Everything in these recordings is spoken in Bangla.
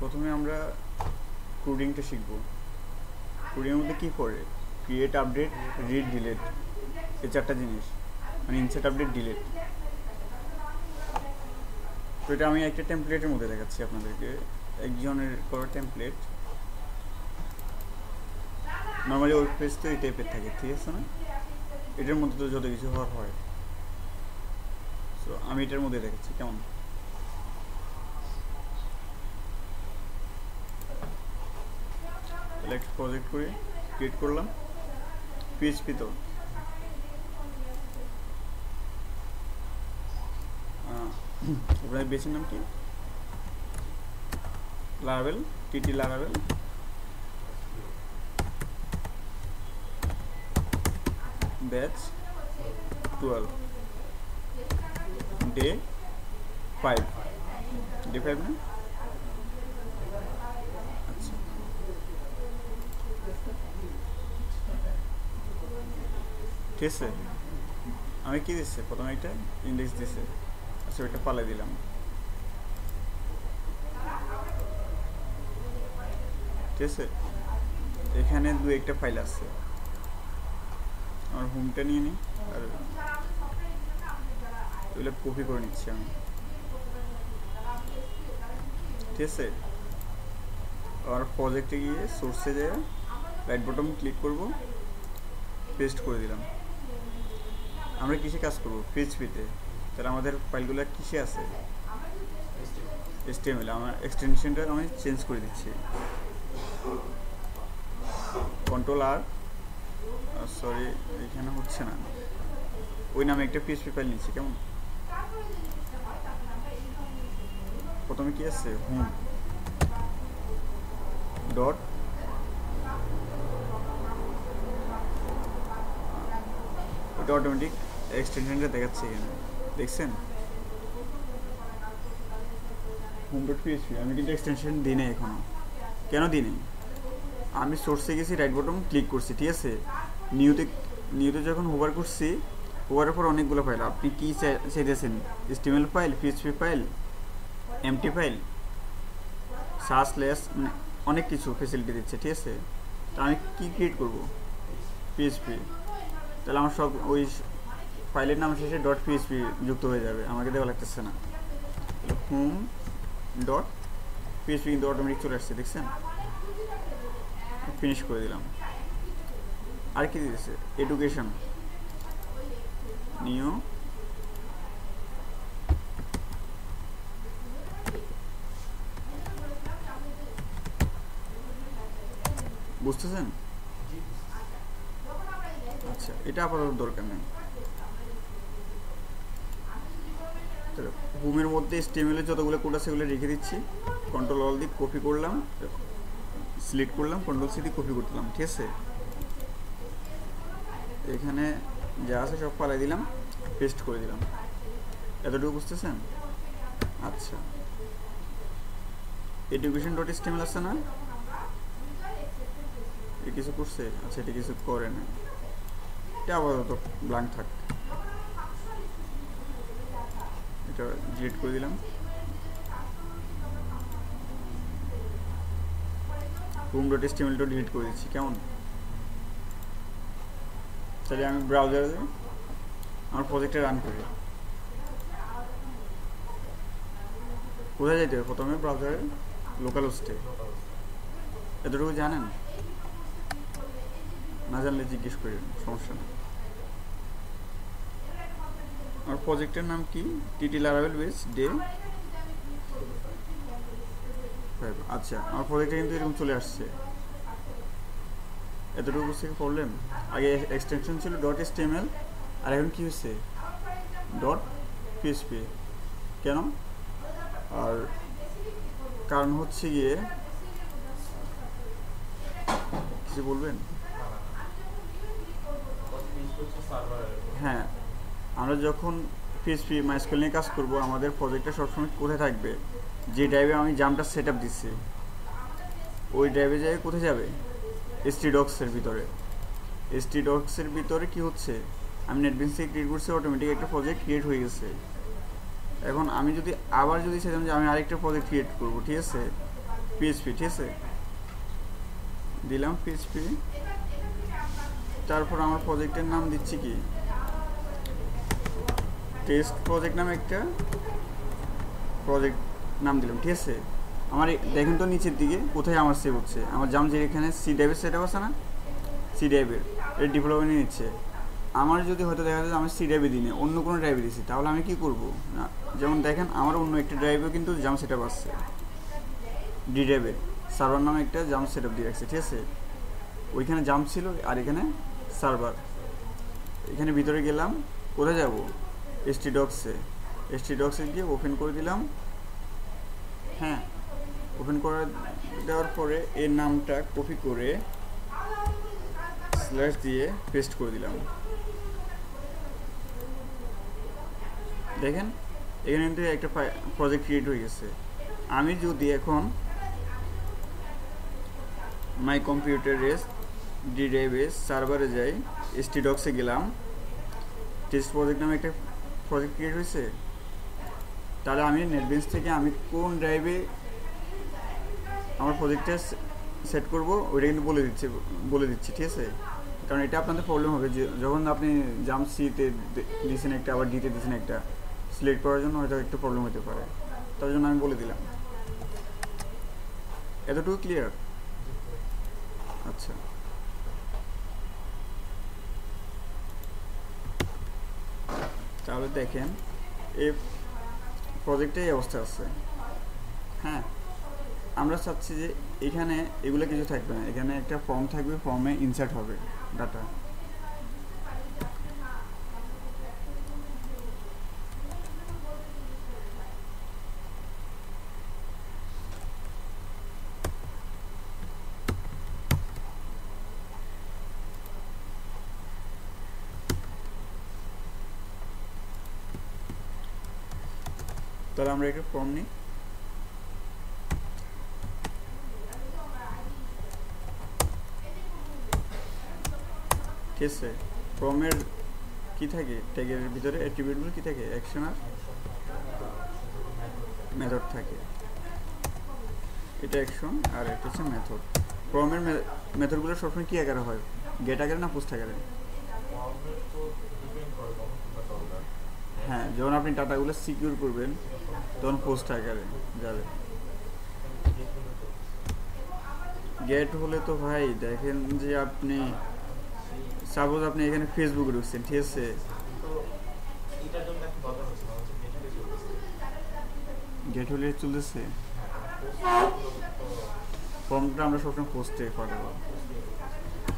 প্রথমে আমরা কোডিংটা শিখব। কোডিংয়ের মধ্যে কী পড়ে? ক্রিয়েট, আপডেট, রিড, ডিলিট, এই চারটা জিনিস, মানে ইনসার্ট, আপডেট, ডিলিট। তো এটা আমি একটা টেমপ্লেটের মধ্যে দেখাচ্ছি আপনাদেরকে, একজনের করা টেমপ্লেট। নর্মালি ওয়েব পেজ তো এই টাইপের থাকে, ঠিক আছে না? এটার মধ্যে তো যত কিছু হওয়ার হয়। সো আমি এটার মধ্যে দেখাচ্ছি কেমন। তাহলে একটা প্রজেক্ট করে ক্রিয়েট করলাম পিএইচপি। তো আপনার বেসের নাম কি? Laravel, TT Laravel. Batch 12, day 5, day 5 না? আচ্ছা, ঠিক আছে। আমি কি দিচ্ছে প্রথমে একটা ইন্ডেক্স দিছে, আচ্ছা ওইটা পালাই দিলাম। ঠিক আছে, এখানে দু একটা ফাইল আছে, আমার হোমটা নিয়ে নিই আর এগুলো কপি করে নিচ্ছি আমি। ঠিক আছে, আর প্রজেক্টে গিয়ে সোর্সে যেয়ে রাইট বটন ক্লিক করব, পেস্ট করে দিলাম। আমরা কিসে কাজ করব? পিএইচপিতে। তাহলে আমাদের ফাইলগুলো কিসে আছে? HTML। আমার এক্সটেনশনটা আমি চেঞ্জ করে দিচ্ছি, কন্ট্রোল আর, সরি এখানে হচ্ছে না, ওই নামে একটা পিএইচপি ফাইল নিচ্ছি কেমন। প্রথমে কি আছে? হোম ডট, ওটা অটোমেটিক এক্সটেনশনটা দেখাচ্ছে এখানে, দেখছেন? Home dot PHP. আমি কিন্তু এক্সটেনশন দিই না এখনো। কেন দিই নাই? আমি সোর্সে গেছি, রাইট বটন ক্লিক করছি, ঠিক আছে। নিউতে যখন হোভার করছি, হোভারের পর অনেকগুলো ফাইল, আপনি কী চাইতেছেন? HTML file, PHP file, empty file, সার্চলেস, মানে অনেক কিছু ফেসিলিটি দিচ্ছে, ঠিক আছে। তো আমি কী ক্রিয়েট করবো? পিএইচপি। তাহলে আমার সব ওই ফাইলের নাম শেষে ডট পিএইচপি যুক্ত হয়ে যাবে, আমাকে দেওয়া লাগতেছে না। হোম ডট পিএইচপি কিন্তু অটোমেটিক চলে আসছে, দেখছেন? ফিনিশ করে দিলাম। আর কি দিয়েছে? এডুকেশন, নিউ, বুঝতেছেন? আচ্ছা, এটা আপাতত দরকার নেই। হোমের মধ্যে HTML এর যতগুলো কোড আছে সেগুলো রেখে দিচ্ছি, কন্ট্রোল অল দিয়ে কপি করলাম, সিলেক্ট করলাম, কন্ট্রোল সি দিয়ে কপি করলাম, ঠিক আছে। এখানে যা আছে সব পালাই দিলাম, পেস্ট করে দিলাম। এতটুকু বুঝতেছেন? আচ্ছা, এডুকেশন ডট HTML আছে না? এ কিছু করছে? আচ্ছা, এটা কিছু করে না, এটা আপাতত ব্ল্যাঙ্ক থাক, এটা ডিলিট করে দিলাম। হোম ডট HTML ডিলিট করে দিচ্ছি কেমন। তাহলে আমি ব্রাউজারে আমার প্রজেক্টে রান করি। কোথায় যেতে হবে প্রথমে? ব্রাউজারে লোকাল হোস্টে। এতটুকু জানেন? না জানলে জিজ্ঞেস করি, সমস্যা নেই। আমার প্রজেক্টের নাম কি? TT Laravel base day 5। আচ্ছা, আমার প্রজেক্টে কিন্তু এরকম চলে আসছে। এতটুকু বুঝতে প্রবলেম? আগে এক্সটেনশন ছিল ডট HTML, আর এখন কি হচ্ছে? Dot PHP. কেন? আর কারণ হচ্ছে গিয়ে, কিছু বলবেন? হ্যাঁ, আমরা যখন পিএইচপি মাইস্কুয়েল নিয়ে কাজ করব, আমাদের প্রজেক্টটা সবসময় কোথায় থাকবে? যে ড্রাইভে আমি জাম্পটা সেট আপ দিচ্ছি, ওই ড্রাইভে যাই কোথায় যাবে? htdocs-এর ভিতরে। htdocs-এর ভিতরে কি হচ্ছে? আমি নেটবিনস থেকে ক্রিয়েট করছি, অটোমেটিক একটা প্রজেক্ট ক্রিয়েট হয়ে গেছে। এখন আমি যদি আবার চাইতাম যে আমি আরেকটা প্রজেক্ট ক্রিয়েট করবো, ঠিক আছে, পিএইচপি, ঠিক আছে, দিলাম পিএইচপি। তারপর আমার প্রজেক্টের নাম দিচ্ছি কি, টেস্ট প্রজেক্ট নামে একটা প্রজেক্ট নাম দিলাম, ঠিক আছে। আমার দেখেন তো নিচের দিকে কোথায় আমার সেভ হচ্ছে, আমার জাম যে এখানে সি ড্রাইভের সেট আপ আছে না, সি ড্রাইভের এর ডেভেলপমেন্ট নিচ্ছে। আমার যদি হয়তো দেখা যায় আমি সি ড্রাইভে দিই না, অন্য কোনো ড্রাইভে দিচ্ছি, তাহলে আমি কী করবো না, যেমন দেখেন আমার অন্য একটা ড্রাইভেও কিন্তু জাম সেট আপ আসছে, ডি ড্রাইভের সার্ভার নামে একটা জাম সেট আপ দিয়ে রাখছে, ঠিক আছে। ওইখানে জাম ছিল আর এখানে সার্ভার। এখানে ভিতরে গেলাম, কোথায় যাব, এসটি ডক্সে গিয়ে ওপেন করে দিলাম। হ্যাঁ, ওপেন করে দেওয়ার পরে এর নামটা কপি করে স্ল্যাশ দিয়ে পেস্ট করে দিলাম। দেখেন এখানে কিন্তু একটা প্রজেক্ট ক্রিয়েট হয়ে গেছে। আমি যদি এখন মাই কম্পিউটারের ডি ড্রাইভে সার্ভারে যাই, এসটি ডক্সে গেলাম, টেস্ট প্রজেক্ট নামে একটা প্রজেক্ট ক্রিয়েট হয়েছে। তাহলে আমি নেটবেঞ্চ থেকে আমি কোন ড্রাইভে আমার প্রজেক্টটা সেট করব ওইটা কিন্তু বলে দিচ্ছি, ঠিক আছে। কারণ এটা আপনাদের প্রবলেম হবে যে যখন আপনি জাম সিতে দিয়েছেন একটা, আবার ডিতে দিয়েছেন একটা, সিলেক্ট করার জন্য হয়তো একটু প্রবলেম হতে পারে, তার জন্য আমি বলে দিলাম। এতটুকু ক্লিয়ার? আচ্ছা, তাহলে দেখেন এই প্রজেক্টে এই অবস্থা আছে। হ্যাঁ, আমরা চাচ্ছি যে এখানে এগুলো কিছু থাকবে না, এখানে একটা ফর্ম থাকবে, ফর্মে ইনসার্ট হবে ডাটা। তাহলে আমরা একটা ফর্ম নিই, ঠিক আছে। ফর্মের কি থাকে, ট্যাগের ভিতরে অ্যাট্রিবিউটগুলো কি থাকে, অ্যাকশন আর মেথড থাকে। এটা অ্যাকশন আর এটা হচ্ছে মেথড। ফর্মের মেথডগুলো সবসময় কি আকারে হয়, গেট আকারে না পোস্ট আকারে? হ্যাঁ, যখন আপনি ডাটাগুলো সিকিউর করবেন তখন পোস্ট আকারে যাবে। গেট হলে তো ভাই দেখেন যে আপনি সাপোজ আপনি এখানে ফেসবুকে ঢুকছেন, ঠিক আছে, গেট হলে চলতেছে। ফর্মটা আমরা সবসময় পোস্টে পাঠাবো।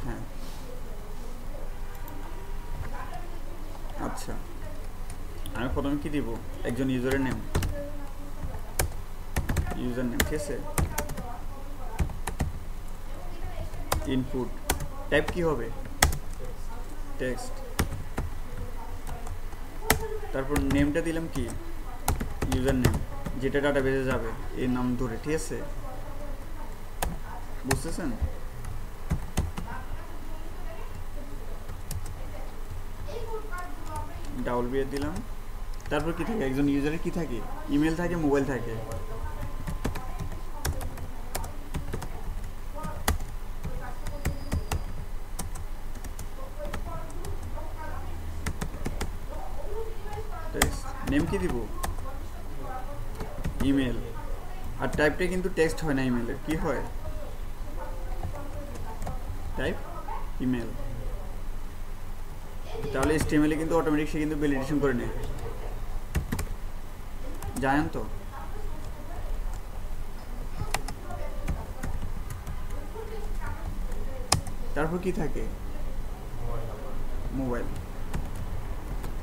হ্যাঁ, আচ্ছা, আমি প্রথমে কি দিব, একজন ইউজার নেম, ঠিক আছে। ইনপুট টাইপ কি হবে, টেক্সট। তারপর নেমটা দিলাম কি, ইউজার নেম, যেটা ডাটাবেজে যাবে এর নাম ধরে, ঠিক আছে, বুঝতেছেন? ডাবল বিয়ে দিলাম। তারপর কি থাকে, একজন ইউজারের কি থাকে, ইমেল থাকে, মোবাইল থাকে। নেম কি দিব, ইমেল। আর টাইপটা কিন্তু টেক্সট হয় না, ইমেলের কি হয়, টাইপ ইমেল। তাহলে HTML কিন্তু অটোমেটিক সে কিন্তু ভ্যালিডেশন করে নেয়, জানেন তো। তারপর কি থাকে, মোবাইল।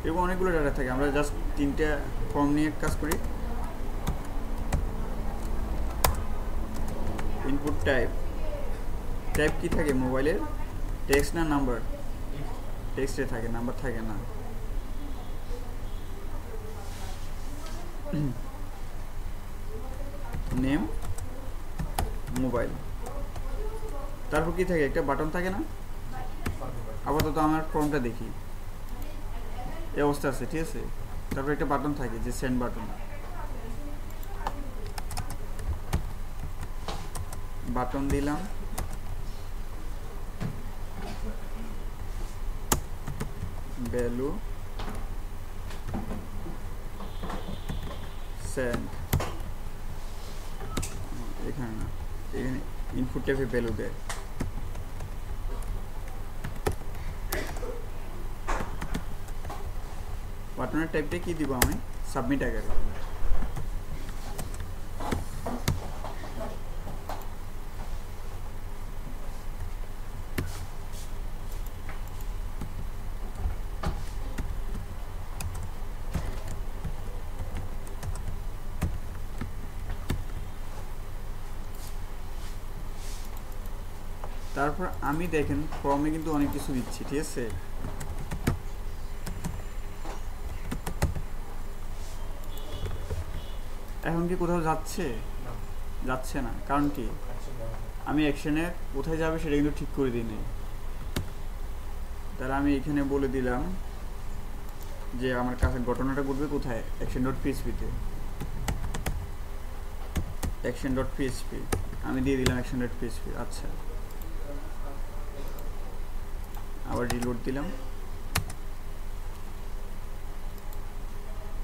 এবং অনেকগুলো ডাটা থাকে, আমরা জাস্ট 3টা ফর্ম নিয়ে কাজ করি। ইনপুট টাইপ কি থাকে মোবাইলের, টেক্সট না নাম্বার, টেক্সটে থাকে, নাম্বার থাকে না। Name mobile. তারপর কি থাকে, একটা বাটন থাকে না। আপাতত আমার ফর্মটা দেখি, এই অবস্থা আছে, ঠিক আছে। তারপর একটা বাটন থাকে যে সেন্ড বাটন। বাটন দিলাম, ভ্যালু সেন্ড, এখানে না, এখানে ইনপুট টাইপে ভ্যালু দেয়। বাটনের টাইপটা কি দিব আমি? সাবমিট আকারে। তারপর আমি দেখেন ফর্মে কিন্তু অনেক কিছু দিচ্ছি, ঠিক আছে? এখন কি কোথাও যাচ্ছে? যাচ্ছে না, কারণ কি আমি অ্যাকশনে কোথায় যাবে সেটা কিন্তু ঠিক করে দিই নাই। তাহলে আমি এখানে বলে দিলাম যে আমার কাছে ঘটনাটা ঘটবে কোথায়, অ্যাকশন ডট পিএইচপিতে, অ্যাকশন ডট পিএইচপি আমি দিয়ে দিলাম অ্যাকশন ডট পিএইচপি। আচ্ছা, আবার রিলোড দিলাম।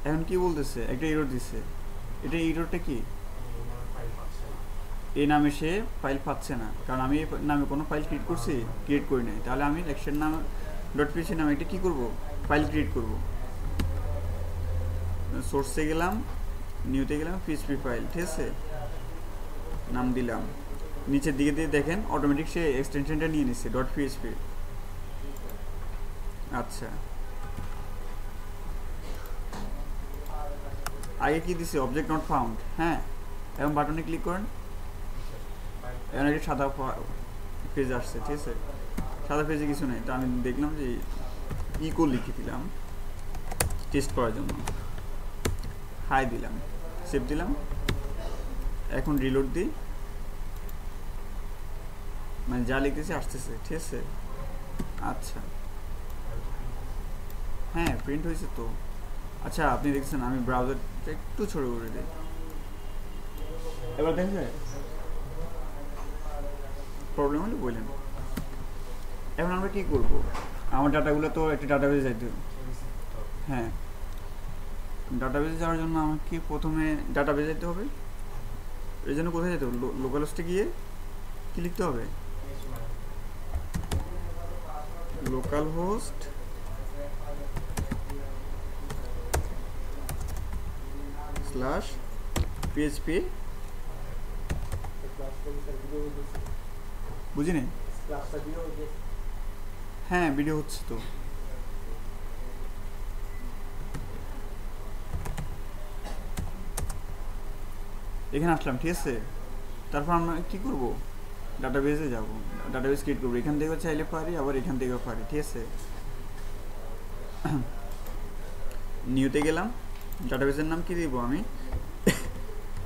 এখন কি বলতেছে? একটা এরর দিছে। এটা এররটা কি? এই নামে সে ফাইল পাচ্ছে না, কারণ আমি এই নামে কোনো ফাইল ক্রিয়েট করছি, ক্রিয়েট করি নাই। তাহলে আমি অ্যাকশন নাম ডট পিএইচপি নামে এটা কী করবো? ফাইল ক্রিয়েট করব। সোর্সে গেলাম, নিউতে গেলাম, পিএইচপি ফাইল, ঠিক আছে, নাম দিলাম। নিচের দিকে দিয়ে দেখেন অটোমেটিক সে এক্সটেনশনটা নিয়ে নিচ্ছে ডট পিএইচপি। আচ্ছা, আগে কি দিছে? Object not found. হ্যাঁ, এবং বাটনে ক্লিক করেন, এখন একটা সাদা পেজ আসছে, ঠিক আছে? সাদা পেজে কিছু নেই, তো আমি দেখলাম যে ইকো লিখে দিলাম টেস্ট করার জন্য, হাই দিলাম, সেভ দিলাম। এখন রিলোড দিই, মানে যা লিখতেছি আসতেছে, ঠিক আছে? আচ্ছা, হ্যাঁ প্রিন্ট হয়েছে তো। আচ্ছা, আপনি দেখছেন আমি ব্রাউজারটা একটু ছোট করে দিই, এবার দেখা যায়? প্রবলেম হলে বললেন। এখন আমরা কি করব? আমার ডাটাগুলো তো একটা ডাটাবেজে যাইতে হবে। হ্যাঁ, ডাটাবেজে যাওয়ার জন্য আমাকে প্রথমে ডাটাবেজে যেতে হবে। এই জন্য কোথায় যেতে হবে? লোকাল হোস্টে গিয়ে কি লিখতে হবে? লোকাল হোস্ট স্ল্যাশ পিএইচপি, বুঝিনি? হ্যাঁ, ভিডিও হচ্ছে তো। এখানে আসলাম, ঠিক আছে? তারপর আমরা কি করব? ডাটাবেজে যাব, ডাটাবেজ ক্রিয়েট করবো। এখান থেকেও চাইলে পারি, আবার এখান থেকেও পারি, ঠিক আছে? নিউতে গেলাম, ডাটাবেজের নাম কি দিব আমি?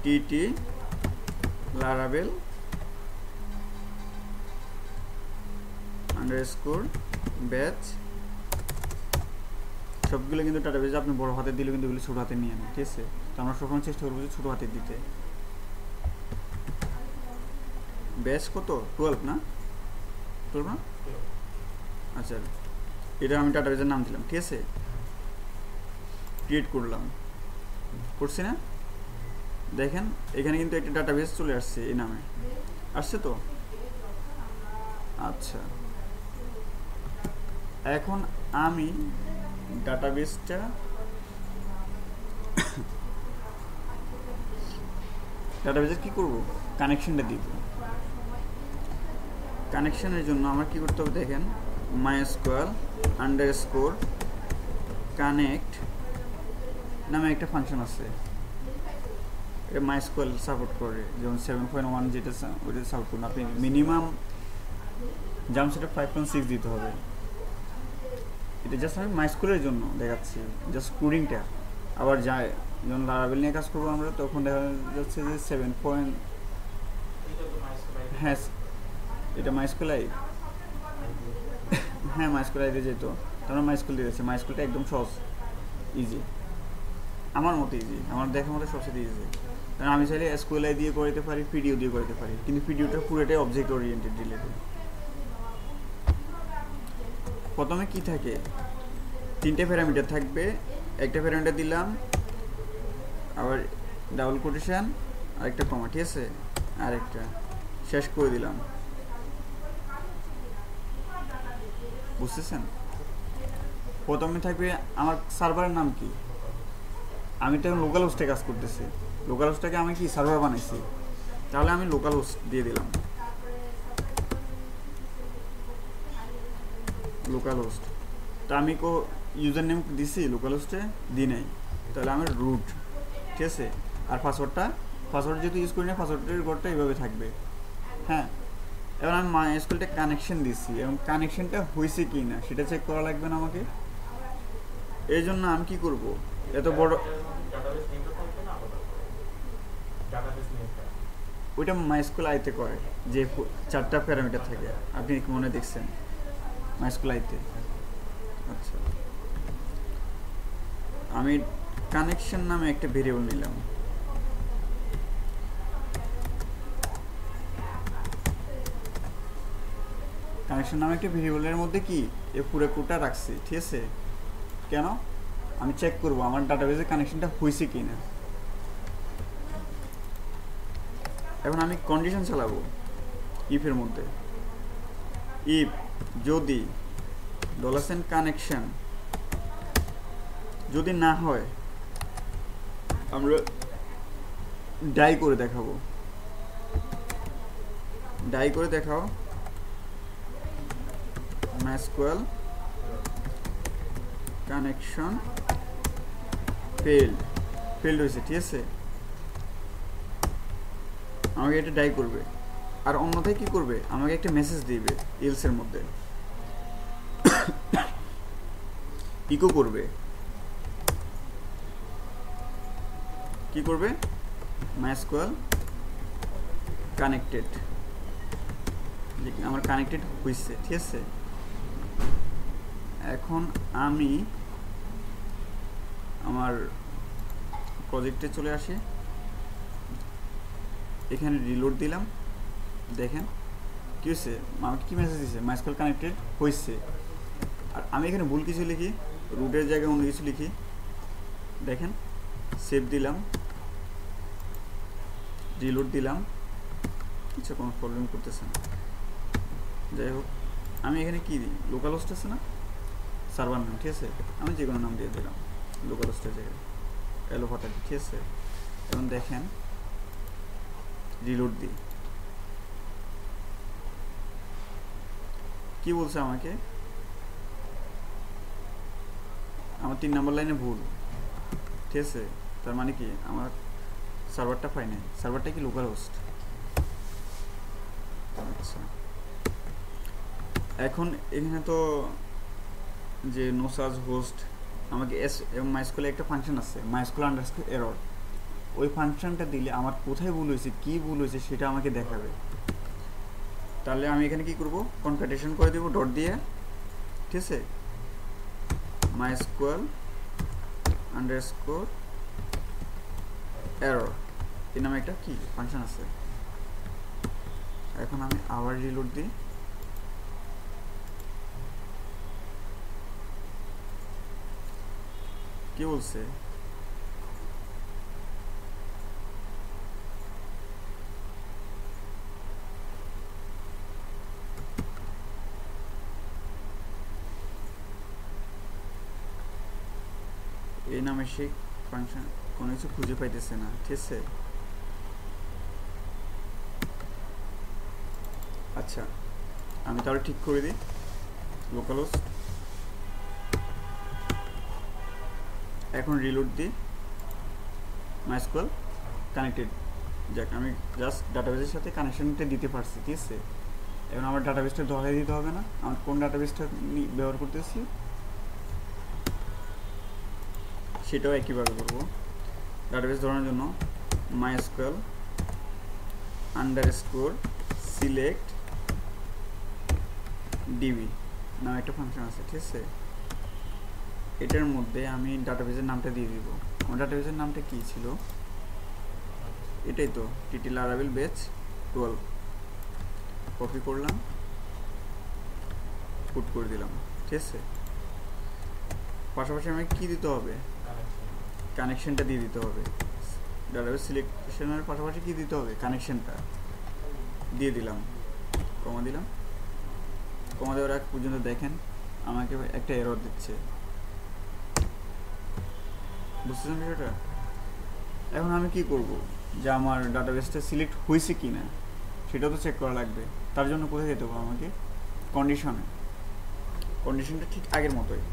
টিটি লারাবেল আন্ডারস্কোর ব্যাচ। সবগুলো কিন্তু ডাটাবেজে আপনি বড় হাতে দিলে কিন্তু এগুলো ছোটো হাতে নিয়ে নেন, ঠিক আছে? তো আমরা সবসময় চেষ্টা করবো যে ছোটো হাতে দিতে। ব্যাচ কত? 12 না? 12 না? আচ্ছা, এটা আমি ডাটাবেজের নাম দিলাম, ঠিক আছে? ক্রিয়েট করলাম, করছি না? দেখেন এখানে কিন্তু একটা ডাটাবেজ চলে আসছে, এই নামে আসছে তো। আচ্ছা, এখন আমি ডাটাবেজটা ডাটাবেজের কি করব? কানেকশনটা দিব। কানেকশনের জন্য আমার কি করতে হবে? দেখেন MySQL আন্ডারস্কোর কানেক্ট নামে একটা ফাংশন আছে, এটা MySQL সাপোর্ট করে, যেমন 7.1 যেটা ওইটা সাপোর্ট করুন। আপনি মিনিমাম জামসেটে 5.6 দিতে হবে। এটা জাস্ট আমি MySQL-এর জন্য দেখাচ্ছি, জাস্ট কোডিংটা। আবার যায় যখন লারাবেল নিয়ে কাজ করবো আমরা, তখন দেখা যাচ্ছে যে 7. হ্যাঁ, এটা MySQL-আই। হ্যাঁ, MySQL-আই দিয়ে যেত, তারপরে MySQL দিয়ে দিচ্ছে। MySQL-টা একদম সহজ, ইজি, আমার মতো ইজি, আমার দেখার মতো সবচেয়ে ইজি। কারণ আমি চাইলে এসকিউএল দিয়ে করতে পারি, পিডিও দিয়ে করতে পারি, কিন্তু পিডিওটা পুরোটাই অবজেক্ট ওরিয়েন্টেড রিলেটেড। প্রথমে কি থাকে, 3টে প্যারামিটার থাকবে, একটা প্যারামিটার দিলাম, আবার ডাবল কোটেশন, আরেকটা কমা, ঠিক আছে, আরেকটা শেষ করে দিলাম। বুঝতেছেন? প্রথমে থাকবে আমার সার্ভারের নাম কি, আমি তো লোকাল হোস্টে কাজ করতেছি, লোকাল হোস্টটাকে আমি কি সার্ভার বানাইছি, তাহলে আমি লোকাল হোস্ট দিয়ে দিলাম, লোকাল হোস্ট। তা আমি ইউজার নেম দিছি লোকাল হোস্টে, দিই নাই, তাহলে আমি রুট, ঠিক আছে। আর পাসওয়ার্ড যেহেতু ইউজ করি না, পাসওয়ার্ডের ঘরটা এইভাবে থাকবে। হ্যাঁ, এবার আমি মাইএসকিউএলটা কানেকশন দিচ্ছি এবং কানেকশনটা হয়েছে কি না সেটা চেক করা লাগবে না আমাকে। এই জন্য আমি কি করব, এত বড় ওইটা মাইএসকিউএল আইতে করে, যে 4টা প্যারামিটার থাকে, আপনি মনে দেখছেন মাইএসকিউএল আইতে। আচ্ছা, আমি কানেকশন নামে একটা ভেরিয়েবল নিলাম, কানেকশন নামে একটা ভেরিয়েবলের মধ্যে কি এই পুরো কোডটা রাখছি, ঠিক আছে। কেন, আমি চেক করব আমার ডাটাবেসে কানেকশনটা হয়েছে কি না। এখন আমি কন্ডিশন চালাবো ইফের মধ্যে, ইফ যদি $কানেকশন যদি না হয়, আমরা ডাই করে দেখাবো, ডাই করে দেখাও MySQL কানেকশন ফেল্ড হয়েছে, ঠিক আছে। আমাকে এটা ডাই করবে, আর অন্যথায় কি করবে, আমাকে একটা মেসেজ দিবে এলসের মধ্যে, ইকো করবে, কি করবে, MySQL কানেক্টেড, আমার কানেক্টেড হয়েছে, ঠিক আছে। এখন আমি আমার প্রজেক্টে চলে আসি, এখানে রিলোড দিলাম, দেখেন কি হয়েছে, আমাকে কি মেসেজ দিয়েছে, MySQL কানেক্টেড হয়েছে। আর আমি এখানে ভুল কিছু লিখি, রুটের জায়গায় অন্য কিছু লিখি, দেখেন সেভ দিলাম, রিলোড দিলাম, কিছু কোনো প্রবলেম করতেছে না। যাই হোক, আমি এখানে কি দিই, লোকাল হোস্ট আছে না, সার্ভার নাম, ঠিক আছে, আমি যে কোনো নাম দিয়ে দিলাম লোকাল হোস্টের জায়গায়, এলোপাতা, ঠিক আছে। এখন দেখেন রিলোড দিই, কি বলছে আমাকে, আমার 3 নম্বর লাইনে ভুল, ঠিক আছে। তার মানে কি আমার সার্ভারটা পাই নাই, সার্ভারটা কি লোকাল হোস্ট। আচ্ছা, এখন এখানে তো যে নোসাজ হোস্ট, আমাকে MySQL একটা ফাংশন আছে MySQL_error, ওই ফাংশনটা দিলে আমার কোথায় ভুল হয়েছে, কি ভুল হয়েছে সেটা আমাকে দেখাবে। তাহলে আমি এখানে কি করব, কনকাটেশন করে দেব ডট দিয়ে, ঠিক আছে, MySQL_error এই নামে একটা কি ফাংশন আছে। এখন আমি আবার রিলোড দিই, কি বলছে, এই নামে সেই ফাংশন কোনো কিছু খুঁজে পাইতেছে না, ঠিক আছে। আচ্ছা, আমি তাহলে ঠিক করে দিই লোকাল হোস্ট, এখন রিলোড দিই, MySQL কানেক্টেড, যাক আমি জাস্ট ডাটাবেসের সাথে কানেকশনটা দিতে পারছি, ঠিক আছে। এখন আমার ডাটাবেসটা ধরাই দিতে হবে না, আমার কোন ডাটাবেসটা ব্যবহার করতেছি সেটাও একইভাবে করবো। ডাটাবেস ধরানোর জন্য MySQL_select db নামে একটা ফাংশন আছে, ঠিক আছে। এটার মধ্যে আমি ডাটাবেসের নামটা দিয়ে দিব, আমার ডাটাবেসের নামটা কি ছিল, এটাই তো টিটি লারাভেল ব্যাচ 12 কপি করলাম, পুট করে দিলাম, ঠিক আছে। পাশাপাশি আমাকে কি দিতে হবে, কানেকশনটা দিয়ে দিতে হবে। ডাটাবেস সিলেকশনের পাশাপাশি কি দিতে হবে, কানেকশনটা দিয়ে দিলাম, কমা দিলাম। কমা দেওয়ার আগ পর্যন্ত দেখেন আমাকে একটা এরর দিচ্ছে, বুঝতেছেন বিষয়টা। এখন আমি কি করব, যে আমার ডাটাবেসটা সিলেক্ট হয়েছে কি না সেটা তো চেক করা লাগবে। তার জন্য কোথায় যেতে হবে, আমাকে কন্ডিশনে, কন্ডিশনটা ঠিক আগের মতোই।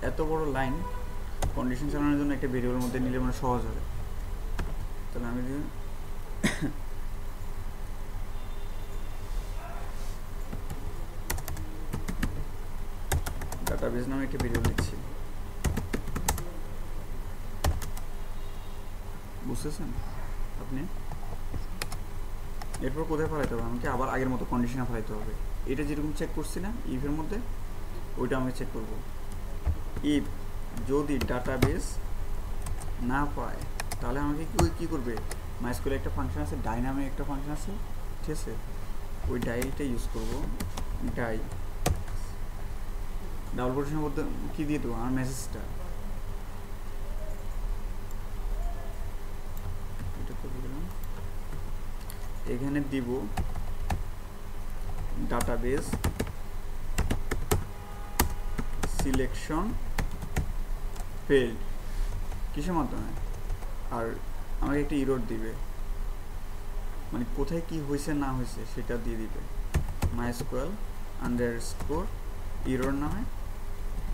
এত বড় লাইন কন্ডিশন চালানোর জন্য একটা ভেরিয়েবলের মধ্যে নিলে মানে সহজ হবে। তাহলে আমি যদি ডাটাবেস নামে একটা ভেরিয়েবল দিচ্ছি, বুঝতেছেন আপনি। এরপর কোথায় ফেলাইতে হবে, আমাকে আবার আগের মতো কন্ডিশনে ফেলাইতে হবে। এটা যেরকম চেক করছি না ইফের মধ্যে, ওইটা আমি চেক করব। ইফ যদি ডাটাবেস না পায় তাহলে আমাকে কি করবে, মাইস্কুলে একটা ফাংশন আছে, ডাই নামে একটা ফাংশন আছে, ঠিক আছে। ওই ডাইটা ইউজ করব, ডাই ডাবল কোটেশনের মধ্যে কি দিয়ে দেবো, আমার মেসেজটা এটা করে দিলাম। এখানে দিব ডাটাবেস সিলেকশন ফেল্ড, কিসের মাধ্যমে, আর আমাকে একটা ইরর দিবে, মানে কোথায় কি হয়েছে না হয়েছে সেটা দিয়ে দিবে। মাইস্কুয়েল আন্ডারস্কোর ইরর নামে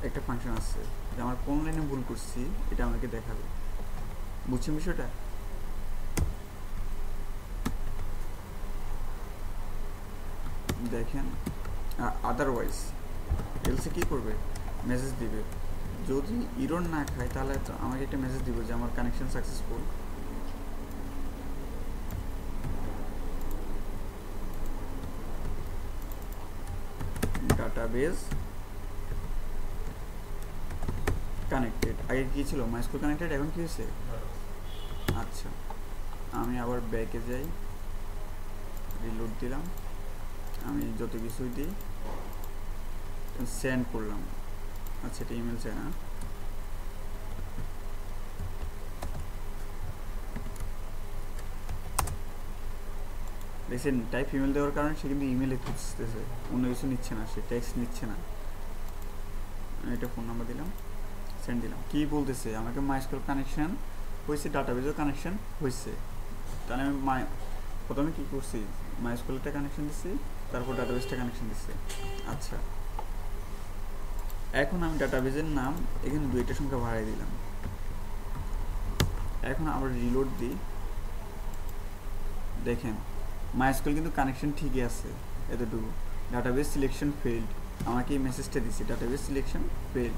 একটা ফাংশন আছে, যে আমার কোন লাইনে ভুল করছি এটা আমাকে দেখাবে, বুঝছেন বিষয়টা। দেখেন আদারওয়াইজ এলসে কি করবে, মেসেজ দিবে। যদি ইরর না খায় তাহলে তো আমাকে একটা মেসেজ দিব যে আমার কানেকশন সাকসেসফুল। ডাটাবেস কানেক্টেড, আগে কি ছিল মাইস্কুল কানেক্টেড, এখন কি হয়েছে। আচ্ছা আমি আবার ব্যাকে যাই, রিলোড দিলাম, আমি যত কিছুই দিই সেন্ড করলাম। আচ্ছা এটা ইমেল চাই না, দেখছেন টাইপ ইমেল দেওয়ার কারণে সে কিন্তু ইমেলে খুঁজতেছে, অন্য কিছু নিচ্ছে না, সে টেক্সট নিচ্ছে না। আমি এটা ফোন নাম্বার দিলাম, সেন্ড দিলাম। কি বলতেছে, আমাকে মাইস্কুল কানেকশন হয়েছে, ডাটাবেজও কানেকশন হয়েছে। তাহলে আমি প্রথমে কী করছি, মাইস্কুলটা কানেকশন দিচ্ছি, তারপর ডাটাবেসটা কানেকশন দিচ্ছি। আচ্ছা এখন আমি ডাটাবেজের নাম এখানে দুইটা সংখ্যা বাড়াই দিলাম। এখন আবার রিলোড দিই, দেখেন মাইস্কুল কিন্তু কানেকশন ঠিকই আছে এতটুকু। ডাটাবেস সিলেকশন ফেল্ড, আমাকে এই মেসেজটা দিচ্ছে, ডাটাবেস সিলেকশন ফেল্ড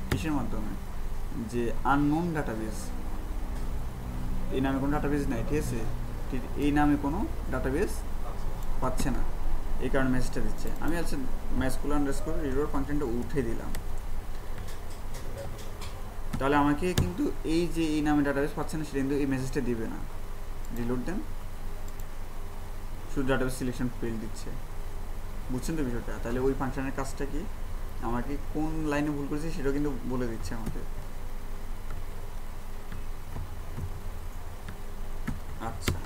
কিসের মাধ্যমে, যে আননোন ডাটাবেস, এই নামে কোনো ডাটাবেস নাই, ঠিক আছে, ঠিক এই নামে কোনো ডাটাবেস পাচ্ছে না, এই কারণে মেসেজটা দিচ্ছে। আমি আচ্ছা মাইস্কুল আন্ডারস্কোর রিলোড ফাংশনটা উঠে দিলাম, তাহলে আমাকে কিন্তু এই যে এই নামে ডাটাবেস পাচ্ছে না সেটা কিন্তু এই মেসেজটা দিবে না। রিলোড দেন, শুধু ডাটাবেস সিলেকশন ফেল্ড দিচ্ছে, বুঝছেন তো বিষয়টা। তাহলে ওই ফাংশনের কাজটা কি, আমাকে কোন লাইনে ভুল করেছি সেটাও কিন্তু বলে দিচ্ছে আমাকে। আচ্ছা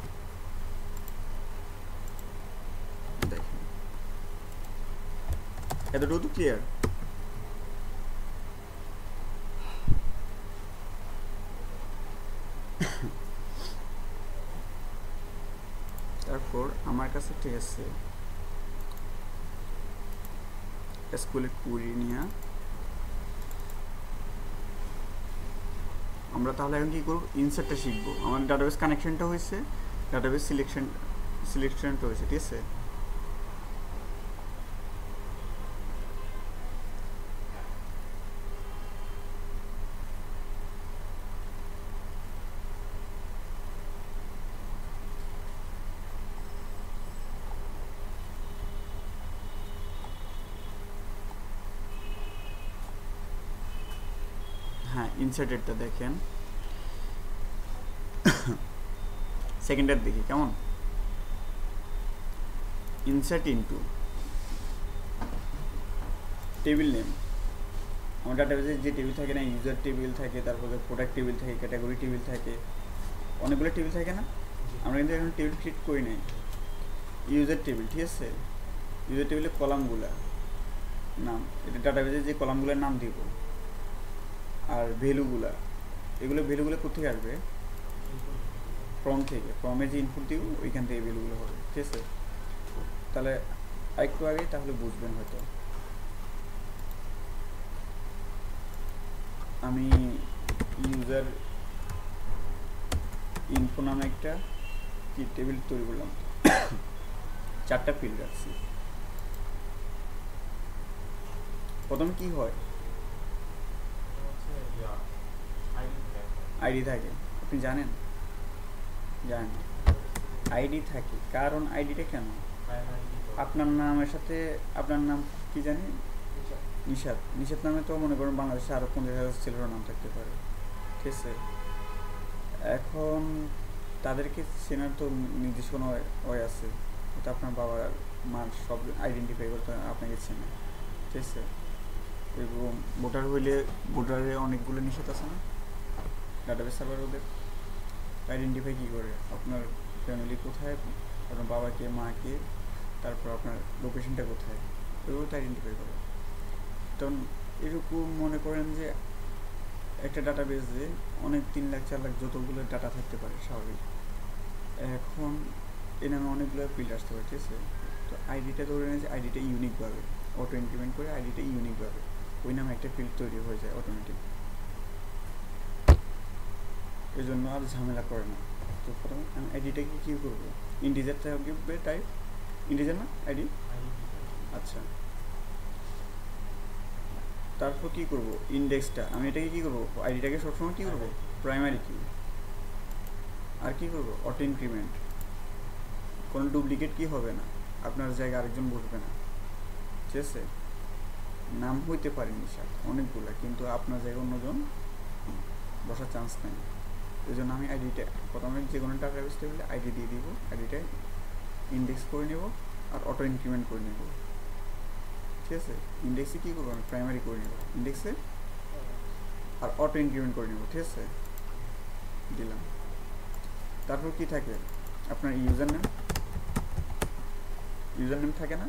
দেখেন এতটুকু তো ক্লিয়ার। তারপর আমার কাছে ঠিক আছে এসকিউএল কুইরি নিয়ে আমরা তাহলে এখন কী করব, ইনসার্টটা শিখবো। আমার ডাটাবেস কানেকশনটা হয়েছে, ডাটাবেস সিলেকশনটা হয়েছে, ঠিক আছে। হ্যাঁ ইনসার্টেডটা দেখেন, সেকেন্ডার দেখি কেমন। Insert into table name. আমার ডাটাবেসে যে টেবিল থাকে না, ইউজার টেবিল থাকে, তারপরে প্রোডাক্ট টেবিল থাকে, ক্যাটাগরি টেবিল থাকে, অনেকগুলো টেবিল থাকে না। আমরা কিন্তু এখন টেবিল ক্রিয়েট করি নাই। ইউজার টেবিল, ঠিক আছে, ইউজার টেবিলের কলামগুলা নাম, এটা ডাটাবেসে যে কলামগুলোর নাম দিব। আর ভ্যালুগুলা, এগুলো ভ্যালুগুলো কোথেকে আসবে? ফর্ম থেকে। ফর্মে যে ইনপুট দিব ওইখান থেকে ভ্যালুগুলো হবে, ঠিক আছে। তাহলে আরেকটু আগে তাহলে বুঝবেন হয়তো। আমি ইউজার ইনফো নামে একটা কি টেবিল তৈরি করলাম, 4টা ফিল্ড রাখছি। প্রথম কি হয়? আইডি থাকে। আপনি জানেন? জানেন আইডি থাকে, কারণ আইডিটা কেন? আপনার নামের সাথে, আপনার নাম কি জানি, নিশাদ। নিশাদ নামে তো মনে করেন বাংলাদেশে আরও 50,000 ছেলেরও নাম থাকতে পারে, ঠিক আছে। এখন তাদেরকে চেনার তো নির্দিষ্ট কোনো ওয়ে আছে, এটা আপনার বাবার মার সব আইডেন্টিফাই করতে আপনাকে চেনে, ঠিক আছে। এবং ভোটার হইলে ভোটারে অনেকগুলো নিষেধ আছে না ডাটাবেস সার্ভার, ওদের আইডেন্টিফাই কী করে? আপনার ফ্যামিলি কোথায়, আপনার বাবাকে, মাকে, তারপর আপনার লোকেশনটা কোথায়, ওইগুলো তো আইডেন্টিফাই করে। তখন এরকম মনে করেন যে একটা ডাটাবেসে অনেক 3 লাখ 4 লাখ যতগুলো ডাটা থাকতে পারে স্বাভাবিক। এখন এই নামে অনেকগুলো ফিল্ড আসতে পারে, ঠিক আছে। তো আইডিটা ধরে নিয়ে যে আইডিটা ইউনিকভাবে অটো ইনক্রিমেন্ট করে, আইডিটা ইউনিকভাবে ওই নামে একটা ফিল্ড তৈরি হয়ে যায় অটোমেটিক। এই জন্য আর ঝামেলা করে না। তো প্রথমে আমি আইডিটাকে কী করবো? ইন্টিজার থাকবে, টাইপ ইন্টিজার না আইডি, আচ্ছা। তারপর কী করব? ইন্ডেক্সটা আমি এটাকে কী করবো? আইডিটাকে সবসময় কী করবো? প্রাইমারি কি। আর কী করবো? Auto increment. কোনো ডুপ্লিকেট কি হবে না, আপনার জায়গায় আরেকজন বসবে না, ঠিক আছে। নাম হইতে পারে নিশাদ অনেকগুলা, কিন্তু আপনার জায়গায় অন্যজন বসার চান্স নেই। এই জন্য আমি আইডিটা প্রথমে যে কোনো ডাটাবেস টেবিলে আইডি দিয়ে দিব, আইডিটা ইন্ডেক্স করে নেব আর অটো ইনক্রিমেন্ট করে নেব, ঠিক আছে। ইন্ডেক্সে কী করবো? আমি প্রাইমারি করে নেব ইন্ডেক্সে, আর অটো ইনক্রিমেন্ট করে নেব, ঠিক আছে। দিলাম। তারপর কি থাকে? আপনার ইউজার নেম থাকে না,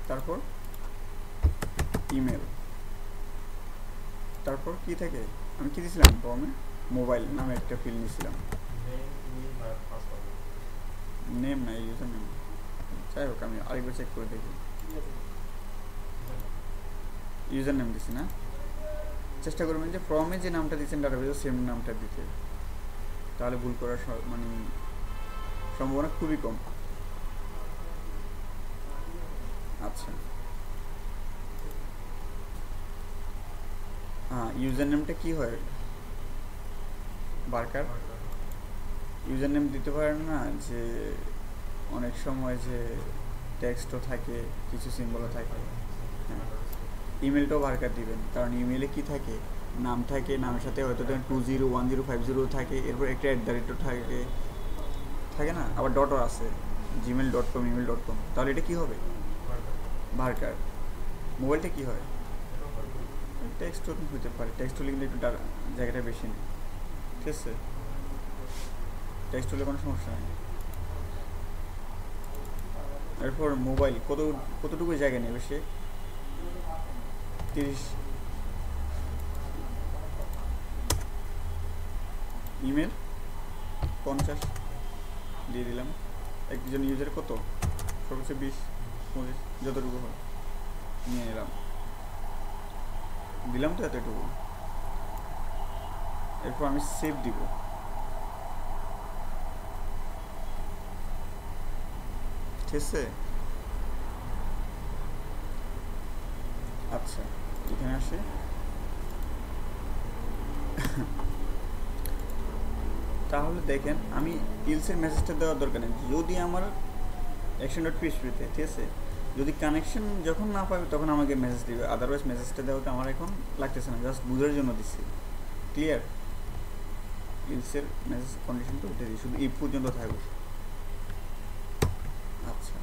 তারপর ইমেল, তারপর কি থাকে? আমি কি দিয়েছিলাম ফর্মে? মোবাইল নামে একটা ফিল্ড নিয়েছিলাম। নেম না, ইউজার নেম। যাই হোক আমি আরেকবার চেক করে দেখি। ইউজার নেম দিছি না? চেষ্টা করবেন যে ফর্মে যে নামটা দিচ্ছেন ডাটাবেসে সেম নামটা দিতে, তাহলে ভুল করার মানে সম্ভাবনা খুবই কম। আচ্ছা, হ্যাঁ, ইউজার নেমটা কী হয়? বার্কার। ইউজার নেম দিতে পারেন না যে অনেক সময় যে টেক্সটও থাকে, কিছু সিম্বলও থাকে। হ্যাঁ, ইমেলটাও বার্কার দিবেন, কারণ ইমেলে কি থাকে? নাম থাকে, নামের সাথে হয়তো 201050 থাকে, এরপর একটা @ থাকে, থাকে না? আবার ডটও আছে, gmail.com, email.com। তাহলে এটা কী হবে? বার্কার। মোবাইলটা কী হয়? টেক্সটও হতে পারে, টেক্সট হলে কিন্তু একটু জায়গাটা বেশি নেই, ঠিক আছে। টেক্সট হলে কোনো সমস্যা নেই। এরপর মোবাইল কতটুকু জায়গা নেবে সে? 30। ইমেল 50 দিয়ে দিলাম। একজন ইউজার কত? সর্বোচ্চ 20-25 যতটুকু হয় নিয়ে নিলাম, দিলাম তো এতটুকু। এরপর আমি সেভ দিব। ঠিক আছে, আচ্ছা এখানে আসে। তাহলে দেখেন আমি ইলসের মেসেজটা দেওয়ার দরকার নেই, যদি আমার action.php-তে, ঠিক আছে, যদি কানেকশন যখন না পাবে তখন আমাকে মেসেজ দিবে, আদারওয়াইজ মেসেজটা দেওয়াটা আমার এখন লাগতেছে না, জাস্ট বুঝার জন্য দিচ্ছি। ক্লিয়ার? ইলসের মেসেজ কন্ডিশনটা উঠে দিই, শুধু ইফ পর্যন্ত থাকবে। আচ্ছা,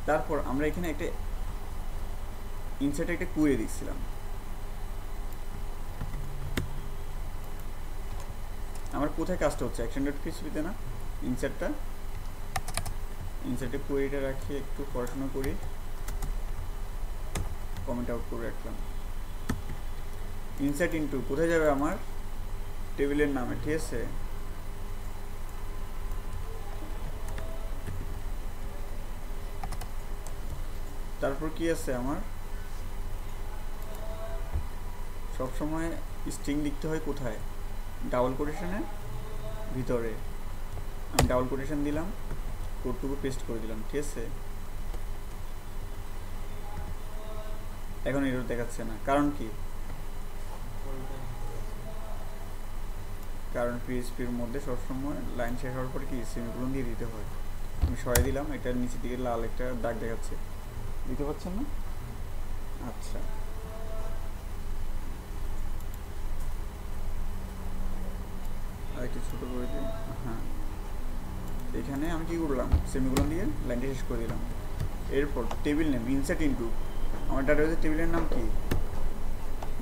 তারপর আমরা এখানে একটা ইনসার্টে একটা কুয়েরি দিচ্ছিলাম। আমার কোথায় কাজটা হচ্ছে, অ্যাকশন ডট পিএইচপিতে না, ইনসার্টে কুয়েরিটা রাখি, একটু পড়াশোনা করি, কমেন্ট আউট করে রাখলাম। ইনসার্ট ইনটু কোথায় যাবে, আমার টেবিলের নামে, ঠিক আছে। তারপর কি আছে আমার, সবসময় স্ট্রিং লিখতে হয় কোথায়, ডাবল কোটেশনের ভিতরে। আমি ডাবল কোটেশন দিলাম, কোডটুকু পেস্ট করে দিলাম, ঠিক আছে। এখন এরর দেখাচ্ছে না, কারণ কি, কারণ পিএইচপির মধ্যে সবসময় লাইন শেষ হওয়ার পরে কি সেমিকোলন দিয়ে দিতে হয়। আমি সরাই দিলাম, এটার নিচের দিকে লাল একটা দাগ দেখাচ্ছে, দিতে পারছেন না? আচ্ছা, আর একটু ছোটো করে দিই। হ্যাঁ, এখানে আমি কি করলাম, সেমিকোলন দিয়ে লাইনটা শেষ করে দিলাম। এরপর টেবিল নেম ইনসার্ট ইনটু, আমার ডাটাবেসের টেবিলের নাম কি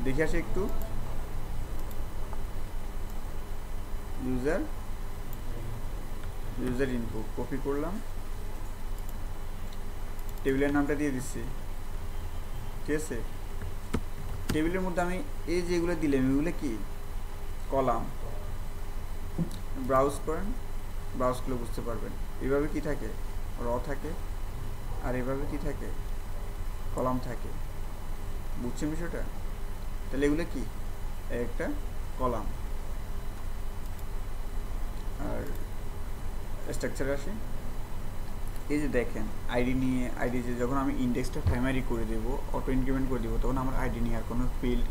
দেখে আসে একটু, ইউজার ইনফো, কপি করলাম, টেবিলের নামটা দিয়ে দিচ্ছি, ঠিক আছে। টেবিলের মধ্যে আমি এই যেগুলো দিলাম এগুলো কি কলাম, ব্রাউজ করেন, ব্রাউজ করলে বুঝতে পারবেন। এভাবে কি থাকে, র থাকে, আর এভাবে কি থাকে, কলাম থাকে, বুঝছেন বিষয়টা? তাহলে এগুলো কি একটা কলাম। আর স্ট্রাকচারে আসি, এই যে দেখেন আইডি নিয়ে, আইডি যে যখন আমি ইন্ডেক্সটা প্রাইমারি করে দেবো, অটো ইনক্রিমেন্ট করে দেবো, তখন আমার আইডি নিয়ে আর কোনো ফিল্ড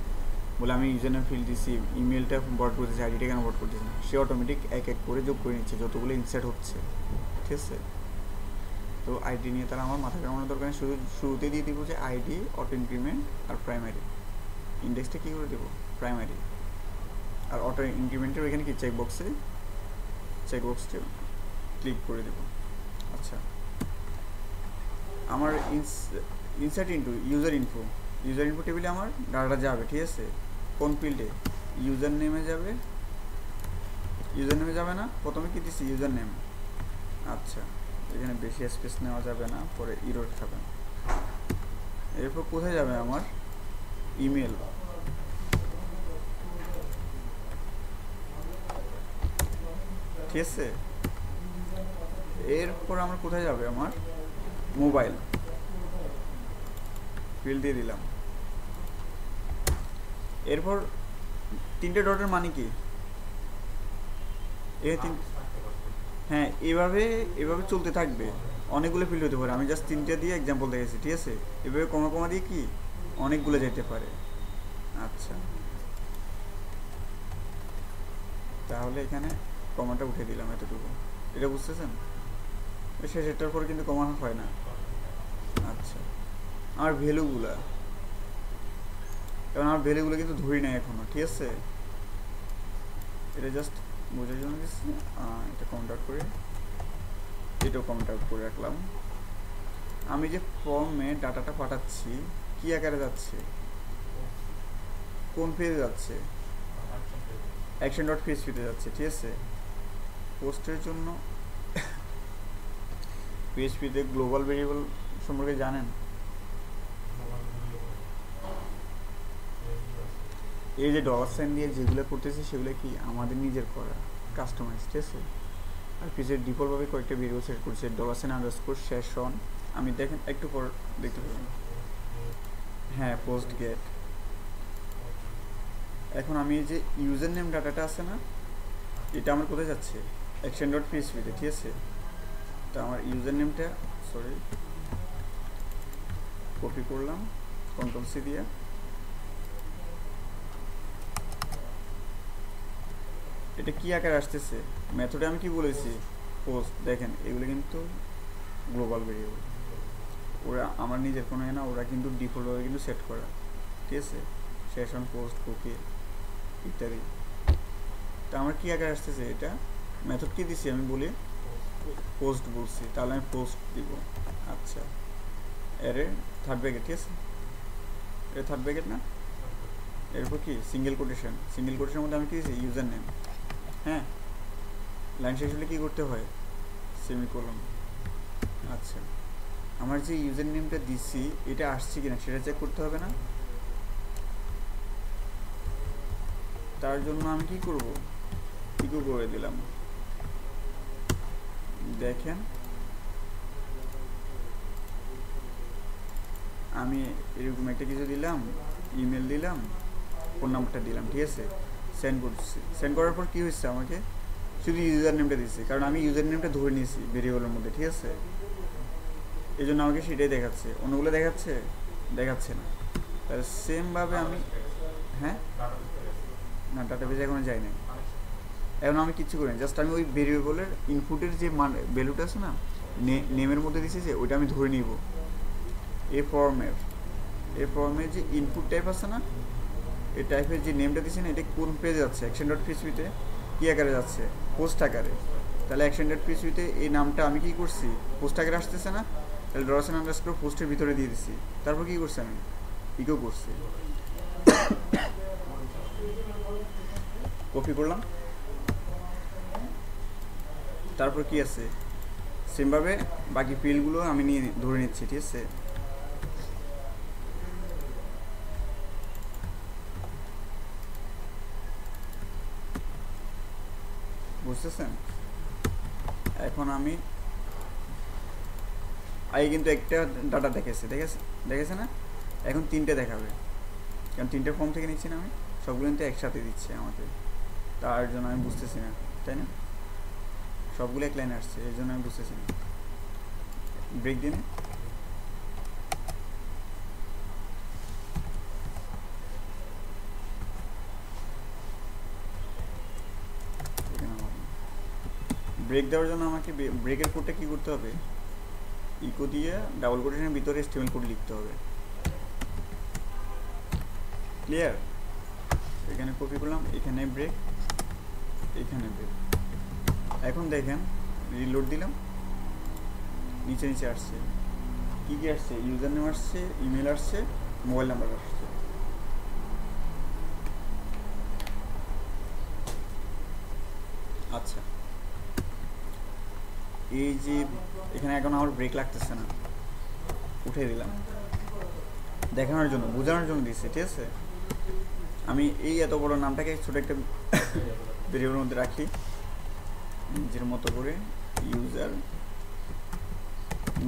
বলে আমি ইউজার নেম ফিল্ড দিচ্ছি, ইমেলটা বট করতেছি, আইডিটা কেন বট করতেছি না, সে অটোমেটিক এক এক করে যোগ করে নিচ্ছে যতগুলো ইনসার্ট হচ্ছে, ঠিক আছে। তো আইডি নিয়ে তারা আমার মাথা কামানোর দরকার নেই, শুরুতে দিয়ে দিব যে আইডি, অটো ইনক্রিমেন্ট আর প্রাইমারি। ইন্ডেক্সটা কী করে দেবো, প্রাইমারি। আর অটো ইনক্রিমেন্টের ওইখানে কি চেকবক্সটা ক্লিক করে দেবো। আচ্ছা, আমার ইনসার্ট ইনটু ইউজার ইনফো টেবিলে আমার ডাটা যাবে, ঠিক আছে। কোন ফিল্ডে, ইউজার নেমে যাবে, না, প্রথমে কি দিচ্ছি ইউজার নেম। আচ্ছা, এখানে বেশি স্পেস নেওয়া যাবে না, পরে ইরর খাবে। এরপর কোথায় যাবে আমার ইমেল, ঠিক আছে। এরপর আমার কোথায় যাবে, আমার মোবাইল ফিল্ড দিয়ে দিলাম। এরপর তিনটে ডটের মানে কি, হ্যাঁ, এভাবে চলতে থাকবে, অনেকগুলো ফিল্ড হতে পারে। আমি জাস্ট তিনটে দিয়ে এক্সাম্পল দেখেছি, ঠিক আছে। এভাবে কমা দিয়ে কি অনেকগুলো যেতে পারে। আচ্ছা, তাহলে এখানে কমাটা উঠে দিলাম, এতটুকু, এটা বুঝতেছেন। শেষেরটার পর কিন্তু কমা হয় না। আচ্ছা, আমার ভ্যালুগুলা, কারণ আমার ভ্যালুগুলো কিন্তু ধরি নাই এখনো, ঠিক আছে। এটা জাস্ট বোঝার জন্য দিচ্ছি, এটা কমেন্ট আউট করে, এটাও কমেন্ট আউট করে রাখলাম। আমি যে ফর্মে ডাটাটা পাঠাচ্ছি কি আকারে যাচ্ছে, কোন পেজে যাচ্ছে, অ্যাকশন ডট পিএইচপিতে যাচ্ছে, ঠিক আছে। পোস্টের জন্য পিএইচপিতে গ্লোবাল ভেরিয়েবল সম্পর্কে জানেন, এই যে ডলার সাইন দিয়ে যেগুলো করতেছে সেগুলো কি আমাদের নিজের করা, কাস্টমাইজ, ঠিক আছে। আর পিসের ডিফল্টভাবে কয়েকটা ভেরিয়েবল সেট করছে, ডলার সাইন আন্ডারস্কোর সেশন, আমি দেখেন একটু পর দেখতে পাবেন। হ্যাঁ, পোস্ট গেট। এখন আমি এই যে ইউজার নেম ডাটাটা আছে না, এটা আমার কোথায় যাচ্ছে, অ্যাকশন ডট পিএইচপিতে, ঠিক আছে। তো আমার ইউজার নেমটা কপি করলাম কন্ট্রোল সি দিয়ে, এটা কি আকারে আসতেছে, মেথডে আমি কি বলেছি, পোস্ট। দেখেন এগুলো কিন্তু গ্লোবাল ভেরিয়েবল, ওরা আমার নিজের কোনো না, ওরা কিন্তু ডিফল্টভাবে কিন্তু সেট করা, ঠিক আছে। সেশন পোস্ট কুকি ইত্যাদি। তো আমার কি আগে আসতেছে, এটা মেথড কি দিছি আমি বলি, পোস্ট বলছি, তাহলে আমি পোস্ট দিব। আচ্ছা, এরে থার্ড ব্র্যাকেট, ঠিক আছে, এটা থার্ড ব্র্যাকেট না, এরপর কি সিঙ্গেল কোটেশন, সিঙ্গেল কোটেশনের মধ্যে আমি কি দিয়েছি ইউজার নেম। হ্যাঁ, লাইন শেষ হলে কী করতে হয়, সেমিকোলন। আচ্ছা, আমার যে ইউজার নেমটা দিচ্ছি এটা আসছে কিনা সেটা চেক করতে হবে না? তার জন্য আমি কি করব, ইকো করে দিলাম। দেখেন আমি এরকম একটা কিছু দিলাম, ইমেল দিলাম, ফোন নাম্বারটা দিলাম, ঠিক আছে, সেন্ড করছি। সেন্ড করার পর কী হচ্ছে, আমাকে শুধু ইউজার নেমটা দিচ্ছে, কারণ আমি ইউজার নেমটা ধরে নিয়েছি ভেরিয়েবলের মধ্যে, ঠিক আছে, এই জন্য আমাকে সেটাই দেখাচ্ছে, অন্যগুলো দেখাচ্ছে না। তাহলে সেমভাবে আমি, হ্যাঁ না, ডাটাবেজে এখনো যাই নাই, এখন আমি কিচ্ছু করি না, জাস্ট আমি ওই ভেরিয়েবলের ইনপুটের যে মান ভ্যালুটা আছে না, নেমের মধ্যে দিচ্ছে যে ওইটা আমি ধরে নিব। এই ফর্মের যে ইনপুট টাইপ আছে না, এই টাইপের যে নেমটা দিচ্ছে না, এটা কোন পেজে যাচ্ছে, অ্যাকশন ডট পিএইচপিতে কী আকারে যাচ্ছে, পোস্ট আকারে। তাহলে অ্যাকশন ডট পিএইচপিতে এই নামটা আমি কী করছি, পোস্ট আকারে আসতেছে না, তাহলে ডলার আন্ডারস্কোর পোস্টের ভিতরে দিয়ে দিচ্ছি। তারপর কী করছি, আমি ইকো করছি, কপি করলাম। তারপর কি আছে, সেমভাবে বাকি ফিল্ডগুলো আমি নিয়ে ধরে নিচ্ছি, ঠিক আছে। বুঝতেছেন? এখন আমি আগে কিন্তু একটা ডাটা দেখেছে না, এখন তিনটে দেখাবে, কারণ তিনটে ফর্ম থেকে নিচ্ছি না আমি, সবগুলো কিন্তু একসাথে দিচ্ছে আমাকে, তার জন্য আমি বুঝতেছি না, তাই না, সবগুলো এক লাইনে আসছে, এই জন্য আমি বুঝতেছি না। ব্রেক দিন, ব্রেক দেওয়ার জন্য আমাকে ব্রেকের কোডটা কী করতে হবে, ইকো দিয়ে ডাবল কোটেশনের ভিতরে এসটিএমএল কোড লিখতে হবে। ক্লিয়ার? এখানে কপি করলাম, এখানে ব্রেক, এখানে ব্রেক। এখন দেখেন রিলোড দিলাম, নিচে আসছে, কী কী আসছে, ইউজার নেম আসছে, ইমেল আসছে, মোবাইল নাম্বার আসছে। আচ্ছা, এই যে এখানে এখন আমার ব্রেক লাগতেছে না, উঠে দিলাম, দেখানোর জন্য, বোঝানোর জন্য দিচ্ছি, ঠিক আছে। আমি এই এত বড় নামটাকে ছোটো একটা ভেরিয়েবলের মধ্যে রাখি, নিজের মতো করে ইউজার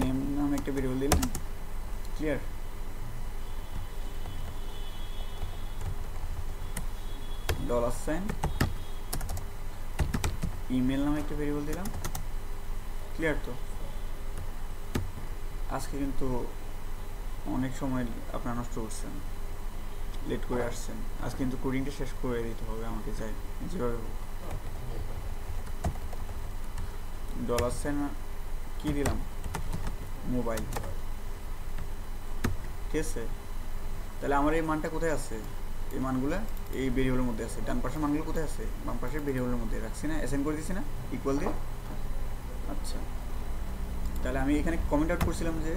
নেম নামে একটা ভেরিয়েবল দিলাম। ক্লিয়ার? $, ইমেল নামে একটা ভেরিয়েবল দিলাম। ক্লিয়ার? তো আজকে কিন্তু অনেক সময় আপনারা নষ্ট করছেন, লেট করে আসছেন, আজকে কিন্তু কোডিংটা শেষ করে দিতে হবে আমাকে, চাই যেভাবে $, কি দিলাম, মোবাইল, ঠিক আছে। তাহলে আমার এই মানটা কোথায় আছে, এই মানগুলো এই ভেরিয়েবলের মধ্যে আছে, ডান পাশের মানগুলো কোথায় আছে, বাম পাশের ভেরিয়েবলের মধ্যে রাখছি না, অ্যাসাইন করে দিচ্ছি না ইকুয়াল দিয়ে। আচ্ছা, তাহলে আমি এখানে কমেন্ট আউট করছিলাম যে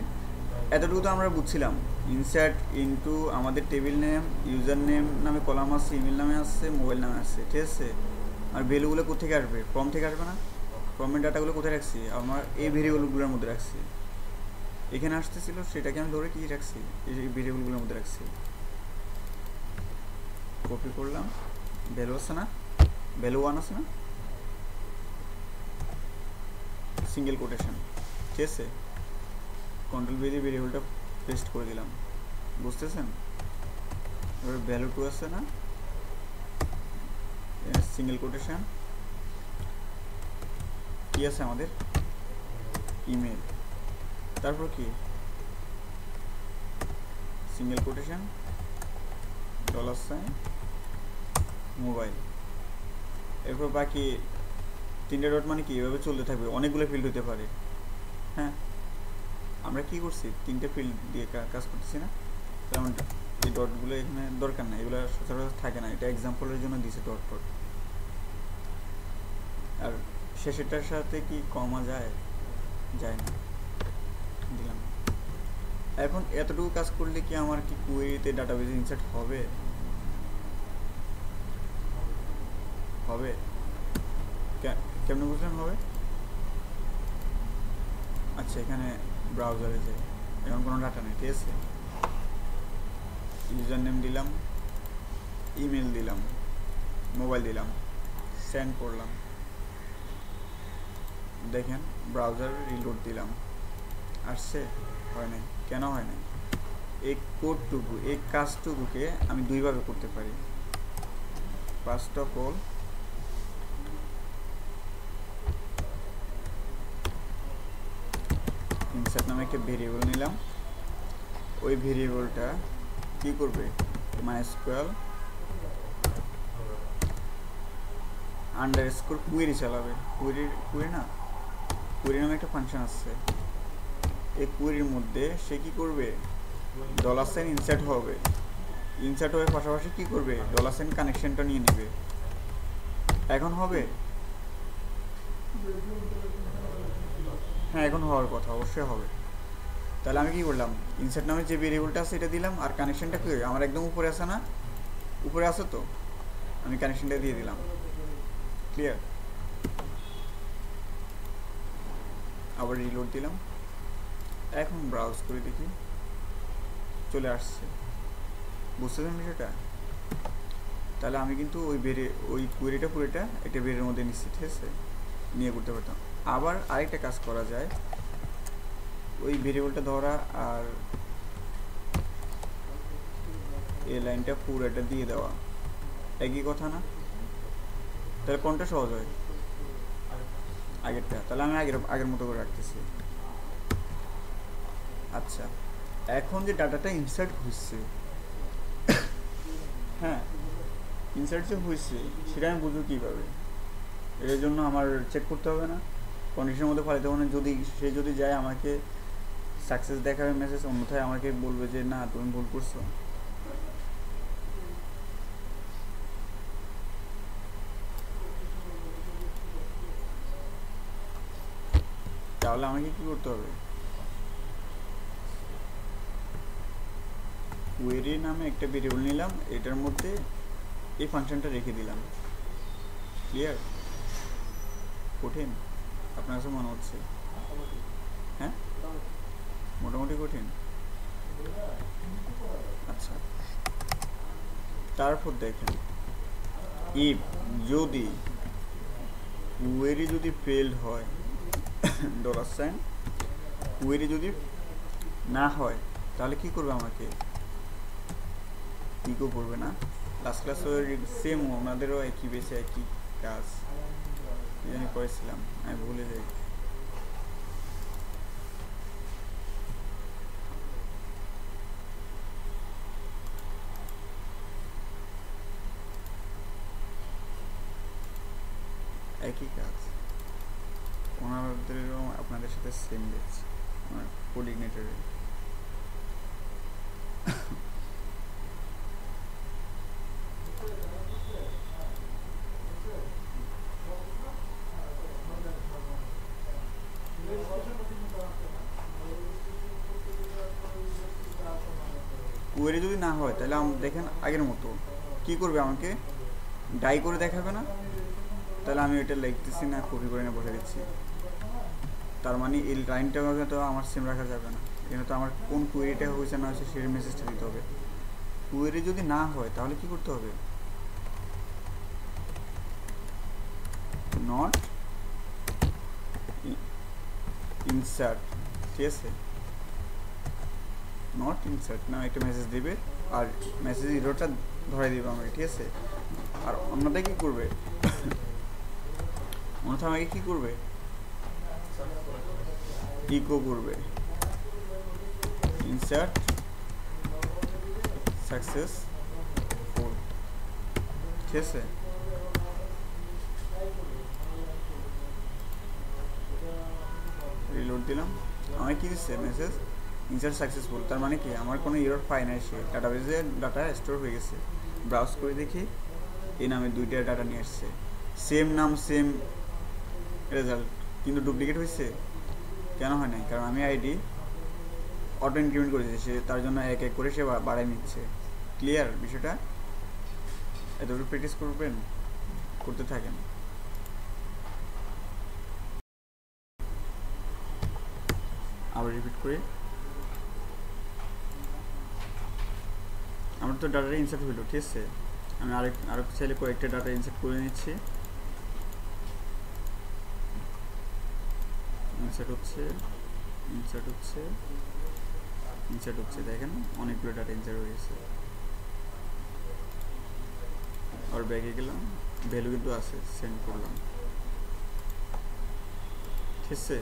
এতটুকু তো আমরা বুঝছিলাম, ইনসার্ট ইনটু আমাদের টেবিল নেম, ইউজার নেম নামে কলাম আছে, ইমেল নামে আসছে, মোবাইল নামে আসছে, ঠিক আছে। আর ভ্যালুগুলো কোথেকে আসবে, ফর্ম থেকে আসবে না, ফর্মের ডাটাগুলো কোথায় রাখছি, আমার এই ভেরিয়েবলগুলোর মধ্যে রাখছি, এখানে আসতেছিল সেটাকে আমি ধরে কি রাখছি, এই ভেরিয়েবলগুলোর মধ্যে রাখছি। কপি করলাম, ভ্যালু আছে না, ভ্যালু 1 আছে না, সিঙ্গেল কোটেশন, ঠিক আছে, কন্ট্রোল ভি দিয়ে ভেরিয়েবলটা পেস্ট করে দিলাম। বুঝতেছেন? এবার ভ্যালু 2 আছে না, সিঙ্গেল কোটেশন, কি আছে আমাদের, ইমেল, তারপর কি সিঙ্গেল কোটেশন, $, মোবাইল, এরপর বাকি তিনটে ডট, মানে কি এভাবে চলতে থাকবে, অনেকগুলো ফিল্ড হতে পারে। হ্যাঁ, আমরা কি করছি, তিনটে ফিল্ড দিয়ে কাজ করতেছি না, যেমন এই ডটগুলো এখানে দরকার না, এগুলো সচরাচর থাকে না, এটা এক্সাম্পলের জন্য দিছে ডট ডট। আর শেষেরটার সাথে কি কমা যায়? যায় না, দিলাম। এখন এতটুকু কাজ করলে কি আমার কি কুয়েরিতে ডাটাবেজে ইনসার্ট হবে? হবে। কেমনে বুঝলেন হবে? আচ্ছা, এখানে ব্রাউজারে যাই, এখন কোনো ডাটা নেই, ঠিক আছে। ইউজার নেম দিলাম, ইমেল দিলাম, মোবাইল দিলাম, সেন্ড করলাম, দেখেন ব্রাউজার রিলোড দিলাম, আসছে? হয় নাই। কেন হয় নাই? এই কোডটুকু, এই কাজটুকুকে আমি দুইভাবে করতে পারি। ফার্স্ট অফ অল ইনসার্ট নামে একটা ভেরিয়েবল নিলাম, ওই ভেরিয়েবলটা কি করবে? মাইস্কুয়েল আন্ডারস্কোর কুয়েরি চালাবে। কুয়েরি নামে একটা ফাংশন আছে, এই কুয়েরির মধ্যে সে কি করবে? $সাইন ইনসার্ট হবে, ইনসার্ট হওয়ার পাশাপাশি কি করবে? $সাইন কানেকশনটা নিয়ে নেবে। এখন হবে? হ্যাঁ, এখন হওয়ার কথা, অবশ্যই হবে। তাহলে আমি কি করলাম? ইনসার্ট নামে যে ভেরিয়েবলটা আছে এটা দিলাম, আর কানেকশনটা কি আমার একদম উপরে আছে না? উপরে আছে তো, আমি কানেকশনটা দিয়ে দিলাম। ক্লিয়ার? আবার রিলোড দিলাম, এখন ব্রাউজ করে দেখি, চলে আসছে। বুঝতেছেন বিষয়টা? তাহলে আমি কিন্তু ওই কুয়েরিটা পুরোটা একটা বেরের মধ্যে নিচ্ছি, ঠিক আছে, নিয়ে করতে পারতাম। আবার আরেকটা কাজ করা যায়, ওই ভেরিয়েবলটা ধরা আর এই লাইনটা পুরোটা দিয়ে দেওয়া, একই কথা না? তাহলে কোনটা সহজ হয়? আগেরটা। তাহলে আমি আগের মতো করে রাখতেছি। আচ্ছা, এখন যে ডাটাটা ইনসার্ট হচ্ছে, হ্যাঁ, ইনসার্ট যে হয়েছে সেটা আমি বুঝবো কীভাবে? এর জন্য আমার চেক করতে হবে না? কন্ডিশনের মধ্যে ফলাইতে হবে না? যদি যায় আমাকে সাকসেস দেখাবে মেসেজ, অন্যথায় আমাকে বলবে যে না তুমি ভুল করছো। তাহলে আমাকে কি করতে হবে? কোয়েরি নামে একটা ভেরিয়েবল নিলাম, এটার মধ্যে এই ফাংশনটা রেখে দিলাম। ক্লিয়ার? কঠিন আপনার কাছে মনে হচ্ছে? হ্যাঁ, মোটামুটি কঠিন। আচ্ছা, তারপর দেখেন, ইফ যদি কুয়েরি যদি ফেলড হয়, $সাইন কুয়েরি যদি না হয়, তাহলে কি করবে? আমাকে ইকো করবে না? লাস্ট ক্লাসে সেম ওনাদেরও একই বেশি একই কাজ জানি করেছিলাম, আমি ভুলে যাই। একই কাজ ওনাদেরও আপনাদের সাথে সেম দেখছি, আমার কোঅর্ডিনেটরে। কুয়েরি যদি না হয় তাহলে দেখেন আগের মতো কি করবে? আমাকে ডাই করে দেখাবে না? তাহলে আমি এটা লিখতেছি না, কপি করে না বসে দিচ্ছি। তার মানে এই লাইনটা তো আমার সেম রাখা যাবে না, এখানে তো আমার কোন কুয়েরিটা হয়েছে না হয়েছে সেই মেসেজটা দিতে হবে। কুয়েরি যদি না হয় তাহলে কি করতে হবে? নট ইনসার্ট, ঠিক আছে, নট ইনসার্ট না একটা মেসেজ দিবে, আর মেসেজ ইরোটা ধরে দিবে আমাকে, ঠিক আছে। আর অন্যটা কি করবে? অন্যথা আমাকে কি করবে? ইকো করবে, ইনসার্ট সাকসেসফুল, ঠিক আছে। রিলোড দিলাম, আমাকে কি দিচ্ছে মেসেজ? ইনসার্ট সাকসেসফুল, তার মানে কি আমার কোনো এরর পাই নাই, সে ডাটাবেজে ডাটা স্টোর হয়ে গেছে। ব্রাউজ করে দেখি এই নামে দুইটা ডাটা নিয়ে আসছে, সেম নাম সেম রেজাল্ট, কিন্তু ডুপ্লিকেট হয়েছে। কেন হয় নাই? কারণ আমি আইডি অটো ইনক্রিমেন্ট করেছি, সে তার জন্য এক এক করে সে বাড়াই নিচ্ছে। ক্লিয়ার বিষয়টা? এতটুকু প্র্যাকটিস করবেন, করতে থাকেন। আবার রিপিট করি, আমার তো ডাটা ইনসার্ট হইলো, ঠিক আছে। আমি আরেক চাইলে কয়েকটা ডাটা ইনসার্ট করে নিচ্ছি। ইনসার্ট হচ্ছে ইনসার্ট হচ্ছে ইনসার্ট হচ্ছে, দেখেন অনেকগুলো ডাটা ইনসার্ট হয়ে গেছে। আর ব্যাগে গেলাম, ভ্যালু কিন্তু আছে, সেন্ড করলাম, ঠিক আছে।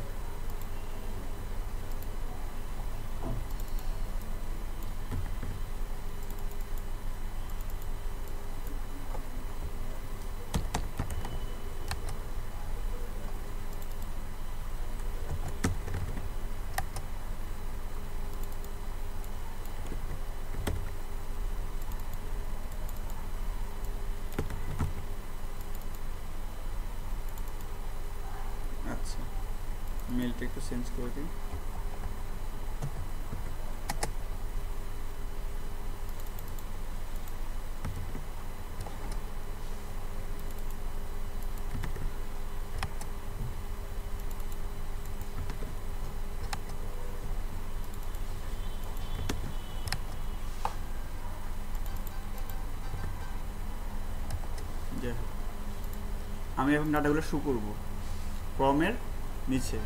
আচ্ছা, মেলটা একটু চেঞ্জ করে দিই। আমি এখন ডাটাগুলো শো করবো ফর্মের নিচে।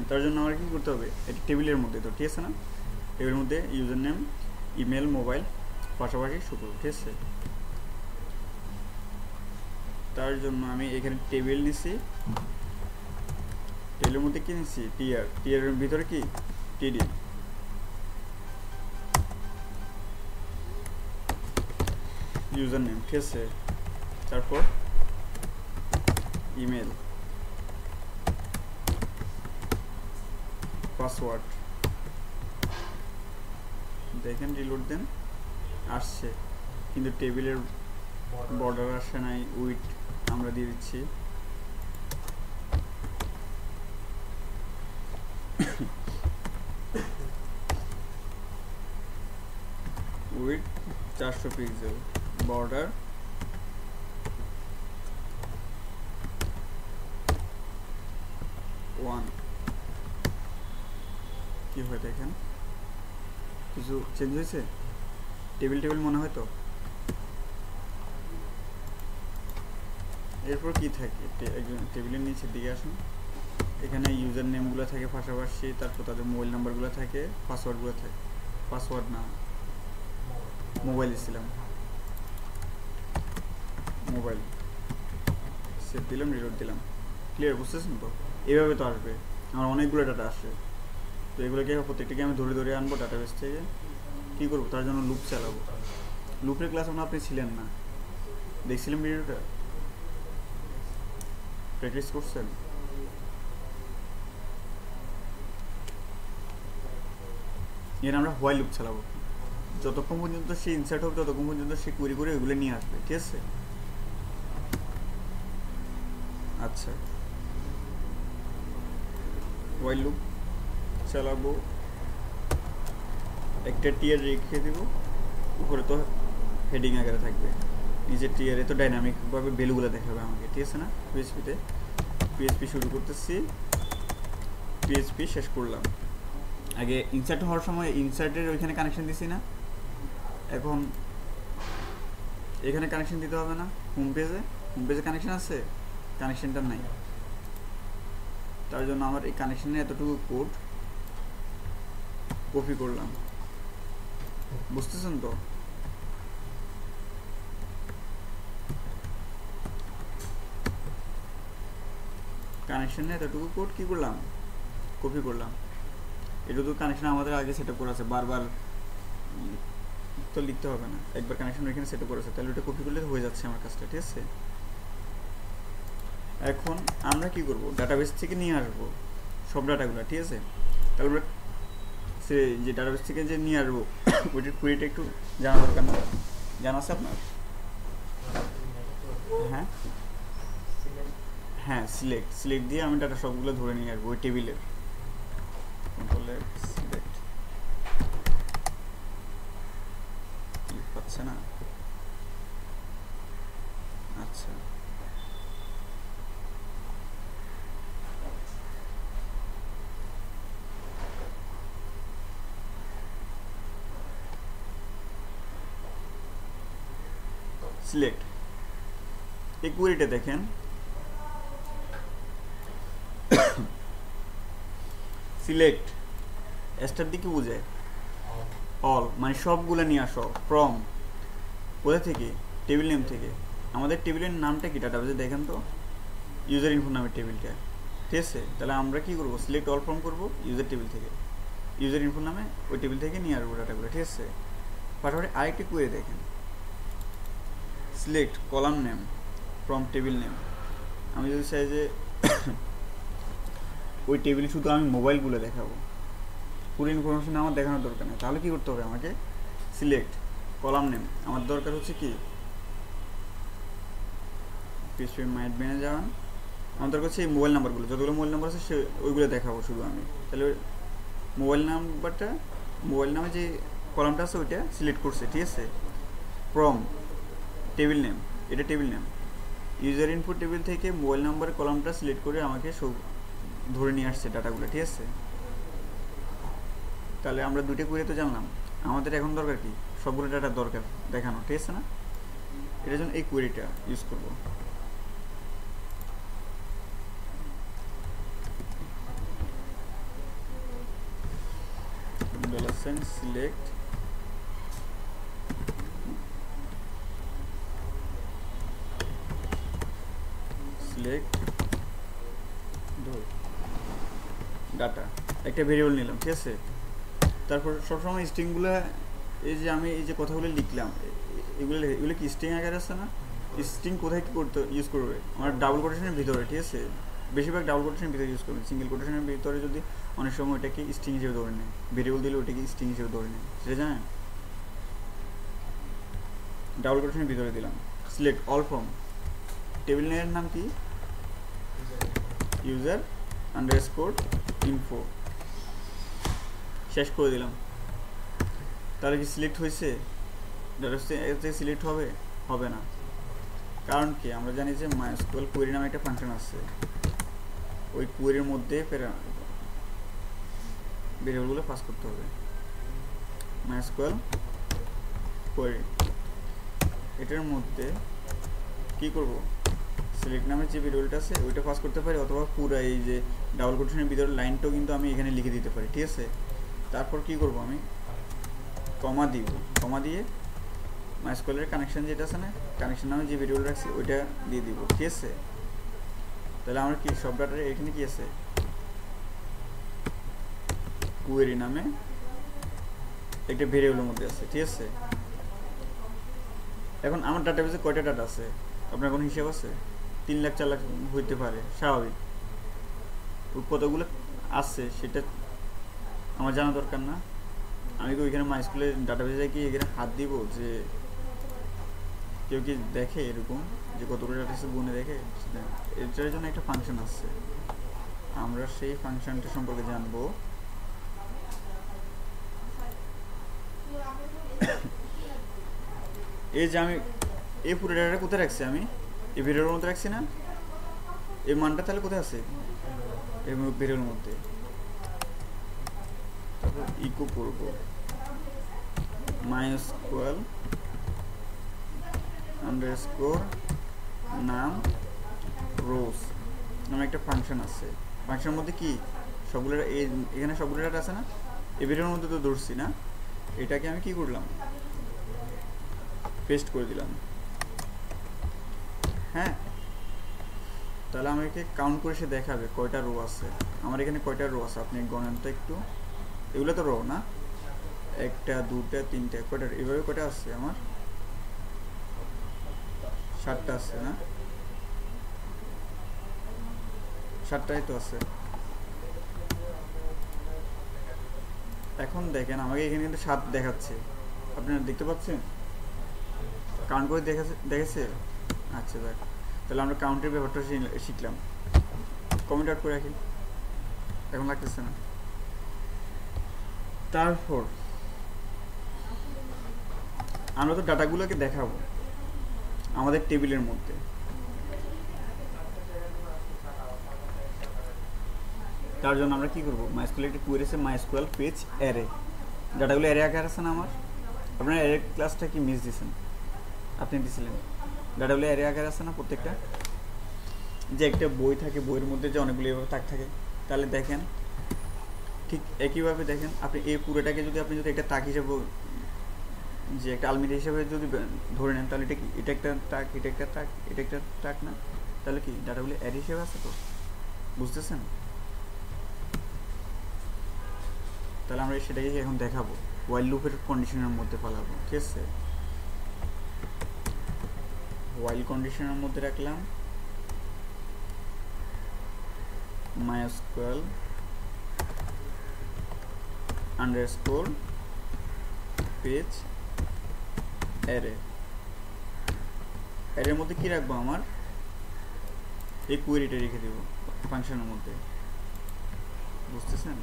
তার জন্য আমার কি করতে হবে, এটি টেবিলের মধ্যে, তো ঠিক আছে না, টেবিলের মধ্যে ইউজার নেম, ইমেল, মোবাইল পাশাপাশি শো করবো, ঠিক আছে। তার জন্য আমি এখানে টেবিল নিছি, টেবিলের মধ্যে কি নিছি, টিআর এর ভিতরে কি টিডি, ইউজার নেম, ঠিক আছে। তারপর ইমেল, পাসওয়ার্ড, দেখেন রিলোড দেন, আসছে, কিন্তু টেবিলের বর্ডার আসে নাই, উইথ আমরা দিয়ে দিচ্ছি। With 400 pixel, border 1। কি হয় দেখেন, কিছু চেঞ্জ হয়েছে? টেবিল মনে হয় তো। এরপর কি থাকে, টেবিলের নিচের দিকে আসুন, এখানে ইউজার নেমগুলো থাকে পাশাপাশি, তারপর তাদের মোবাইল নাম্বারগুলো থাকে, পাসওয়ার্ডগুলো থাকে, পাসওয়ার্ড না মোবাইল দিছিলাম, মোবাইল সেভ দিলাম, রিলোড দিলাম। ক্লিয়ার, বুঝতেছেন তো? এইভাবে তো আসবে, আমার অনেকগুলো ডাটা আসে, তো এগুলোকে প্রত্যেকটাকে আমি ধরে ধরে আনবো ডাটাবেস থেকে। কী করবো, তার জন্য লুপ চালাবো। লুপের ক্লাস আপনি ছিলেন না, দেখছিলেন ভিডিওটা, প্র্যাকটিস করছেন। এর আমরা হোয়াইল লুপ চালাবো, যতক্ষণ পর্যন্ত সে ইনসার্ট হবে ততক্ষণ পর্যন্ত সে কোয়েরি করে ওইগুলো নিয়ে আসবে, ঠিক আছে। আচ্ছা, হোয়াইল লুপ চালাবো, একটা টিয়ার রেখে দেবো, উপরে তো হেডিং আকারে থাকবে, নিচের টিয়ারে তো ডাইনামিকভাবে ভ্যালুগুলো দেখাবে আমাকে, ঠিক আছে না। পিএইচপি শুরু করতেছি, পিএইচপি শেষ করলাম। আগে ইনসার্ট হওয়ার সময় ইনসার্টের ওইখানে কানেকশন দিছি না, এখন এখানে কানেকশন দিতে হবে না। হোম পেজে কানেকশন আছে, কানেকশনটা নাই, তার জন্য আমার এই কানেকশনের এতটুকু কোড কপি করলাম, বুঝতেছেন তো? কানেকশনে এতটুকু কোড কি করলাম, কপি করলাম। এটুকু কানেকশন আমাদের আগে সেট আপ করা আছে, বারবার তো লিখতে হবে না, একবার কানেকশন ওইখানে সেট আপ করা আছে, তাহলে ওটা কপি করলে হয়ে যাচ্ছে আমার কাজটা, ঠিক আছে। এখন আমরা কি করব, ডাটাবেস থেকে নিয়ে আসবো সব ডাটাগুলো, ঠিক আছে। তাহলে আমরা সে যে ডাটাবেস থেকে যে নিয়ে আসবো ওইটার কুয়েরিটা একটু জানা দরকার না? জানা আছে আপনার? হ্যাঁ হ্যাঁ, সিলেক্ট দিয়ে আমি ডাটা সবগুলো ধরে নিয়ে আসবো ওই টেবিলের। সিলেক্ট পাচ্ছে না, আচ্ছা সিলেক্ট এই কুয়েরিটা দেখেন, সিলেক্ট এসটার দিকে বুঝে অল মানে সবগুলো নিয়ে আসো ফ্রম কোথা থেকে, টেবিল নেম থেকে। আমাদের টেবিলের নামটা কি ডাটাবেসে দেখেন তো, ইউজার ইনফো নামের টেবিলটা, ঠিক আছে? তাহলে আমরা কি করবো, সিলেক্ট অল ফ্রম করবো ইউজার টেবিল থেকে, ইউজার ইনফো নামে ওই টেবিল থেকে নিয়ে আসবো ডাটাগুলো, ঠিক আছে? পাশাপাশি আরেকটি কুয়েরি দেখেন, select column name from table name. আমি যদি চাই যে ওই টেবিলে শুধু আমি মোবাইলগুলো দেখাবো, পুরো ইনফরমেশন আমার দেখানোর দরকার নেই, তাহলে কি করতে হবে আমাকে, সিলেক্ট কলাম নেম। আমার দরকার হচ্ছে কি, পিএইচপি মাইট বেনে যাওয়ান, আমার দরকার হচ্ছে এই মোবাইল নাম্বারগুলো, যতগুলো মোবাইল নাম্বার আছে সে ওইগুলো দেখাবো শুধু আমি। তাহলে মোবাইল নাম্বারটা, মোবাইল নামে যে কলামটা আছে ওইটা সিলেক্ট করছে, ঠিক আছে? ফ্রম টেবিল নেম, এটা table name, user input table থেকে মোবাইল নাম্বার কলামটা সিলেক্ট করে আমাকে সব ধরে নিয়ে আসছে ডাটাগুলো, ঠিক আছে? তাহলে আমরা দুটো কুয়েরি তো জানলাম, আমাদের এখন দরকার কি, সবগুলো ডাটা দরকার দেখানো, ঠিক আছে না? এটার জন্য এই কুয়েরিটা ইউজ করবো। সিলেক্ট ডাটা, একটা ভেরিয়েবল নিলাম, ঠিক আছে? তারপর সবসময় স্ট্রিংগুলো, এই যে আমি এই যে কথাগুলো লিখলাম এগুলো কি স্ট্রিং আকারে আছে না? স্ট্রিং কোথায় কি করতে ইউজ করবে, আমার ডাবল কোটেশনের ভিতরে, ঠিক আছে? বেশিরভাগ ডাবল কোটেশনের ভিতরে ইউজ করবে, সিঙ্গেল কোটেশনের ভিতরে যদি অনেক সময় ওইটাকে স্ট্রিং হিসেবে ধরে নেয়, ভেরিয়েবল দিলে ওইটাকে স্ট্রিং হিসেবে ধরে নেয়, সেটা জানেন? ডাবল কোটেশনের ভিতরে দিলাম। সিলেক্ট অল ফ্রম টেবিল নেমের নাম কি, ইউজার আন্ডারস্কোর ইনফো, শেষ করে দিলাম। তাহলে কি সিলেক্ট হয়েছে? ডাটাবেসে সিলেক্ট হবে? হবে না, কারণ কি, আমরা জানি যে মাইস্কুয়েল কোয়েরি নামে একটা ফাংশন আছে, ওই কোয়েরির মধ্যে ভেরিয়েবলগুলো পাস করতে হবে। মাইস্কুয়েল কোয়েরি, এটার মধ্যে কি করব, সিলেক্ট নামে যে ভেরিয়েবলটা আছে ওইটা পাস করতে পারি, অথবা পুরো এই যে ডাবল কোটেশনের ভিতরে লাইনটাও কিন্তু আমি এখানে লিখে দিতে পারি, ঠিক আছে? তারপর কি করব, আমি কমা দিব, কমা দিয়ে মাইস্কুয়েলের কানেকশন যেটা আছে না, কানেকশন নামে যে ভেরিয়েবল রাখছি ওইটা দিয়ে দিব, ঠিক আছে? তাহলে আমরা কি সব ডাটার এখানে কি আছে, কোয়েরি নামে একটা ভেরিয়েবলের মধ্যে আছে, ঠিক আছে? এখন আমার ডাটাবেসে কয়টা ডাটা আছে আপনার কোনো হিসাব আছে? 3 লাখ 4 লাখ হইতে পারে, স্বাভাবিক। কতগুলো আছে সেটা আমার জানা দরকার না? আমি কি ওইখানে মাইস্কুলের ডাটাবেসে কি এখানে হাত দিব যে কেউ কি দেখে এরকম যে কতগুলো ডাটা আছে গুনে দেখে? এটার জন্য একটা ফাংশন আছে, আমরা সেই ফাংশনটা সম্পর্কে জানবো। এই যে আমি এই পুরো ডাটাটা কোথায় রাখছি, আমি এই ভিডিওর মধ্যে রাখছি না, এই মানটা তাহলে কোথায় আছে, এই ভিডিওর মধ্যে। তারপর ইকো করব মাইস্কুয়েল আন্ডারস্কোর নাম রোজ নামে একটা ফাংশন আছে, ফাংশনের মধ্যে কি সবগুলো এখানে সবগুলো ডাটা আছে না, এই ভিডিওর মধ্যে তো ধরছি না, এটাকে আমি কি করলাম, পেস্ট করে দিলাম। হ্যাঁ, তাহলে আমাকে কাউন্ট করে সে দেখাবে কয়টা রো আছে, আমার এখানে কয়টা রো আছে আপনি গণেন তো একটু। এগুলো তো রো না, 1টা 2টা 3টা, কয়টা এভাবে কয়টা আছে আমার, 7টা আছে না, 7টাই তো আছে। এখন দেখেন আমাকে এখানে কিন্তু 7 দেখাচ্ছে, আপনারা দেখতে পাচ্ছেন? কাউন্ট করে দেখেছে। আচ্ছা দেখ, তাহলে আমরা কাউন্টের ব্যাপারটা শিখলাম। কমেন্ট আউট করে রাখি, এখন লাগতেছে না। তারপর আমরা তো ডাটাগুলোকে দেখাবো আমাদের টেবিলের মধ্যে। তার জন্য আমরা কি করব, মাইস্কুয়াল একটা কুয়েরি আছে, মাইস্কুয়াল পেজ অ্যারে। ডাটাগুলো অ্যারে আকার আছে না আমার? আপনারা অ্যারে ক্লাসটা কি মিস দিয়েছেন? আপনি দিয়েছিলেন। ডাটাগুলো অ্যারে আকার আছে না প্রত্যেকটা? যে একটা বই থাকে, বইয়ের মধ্যে যে অনেকগুলো এভাবে তাক থাকে, তাহলে দেখেন ঠিক একইভাবে দেখেন আপনি এই পুরোটাকে যদি আপনি যদি একটা তাক হিসেবে, যে একটা আলমিরা হিসেবে যদি ধরে নেন, তাহলে এটা কি, এটা একটা তাক, এটা একটা তাক, এটা একটা তাক না? তাহলে কি ডাটাগুলো অ্যারে হিসেবে আছে তো? বুঝতেছেন? তাহলে আমরা সেটাকে এখন দেখাবো, ওয়াইল লুপের কন্ডিশনের মধ্যে পালাবো। ঠিক আছে, ওয়াইল কন্ডিশনের মধ্যে রাখলাম মাইস্কুয়াল আন্ডারস্কোর পেজ অ্যারে। অ্যারের মধ্যে কি রাখবো, আমার এই কোয়েরিটা রেখে দেবো ফাংশনের মধ্যে। বুঝতেছেন?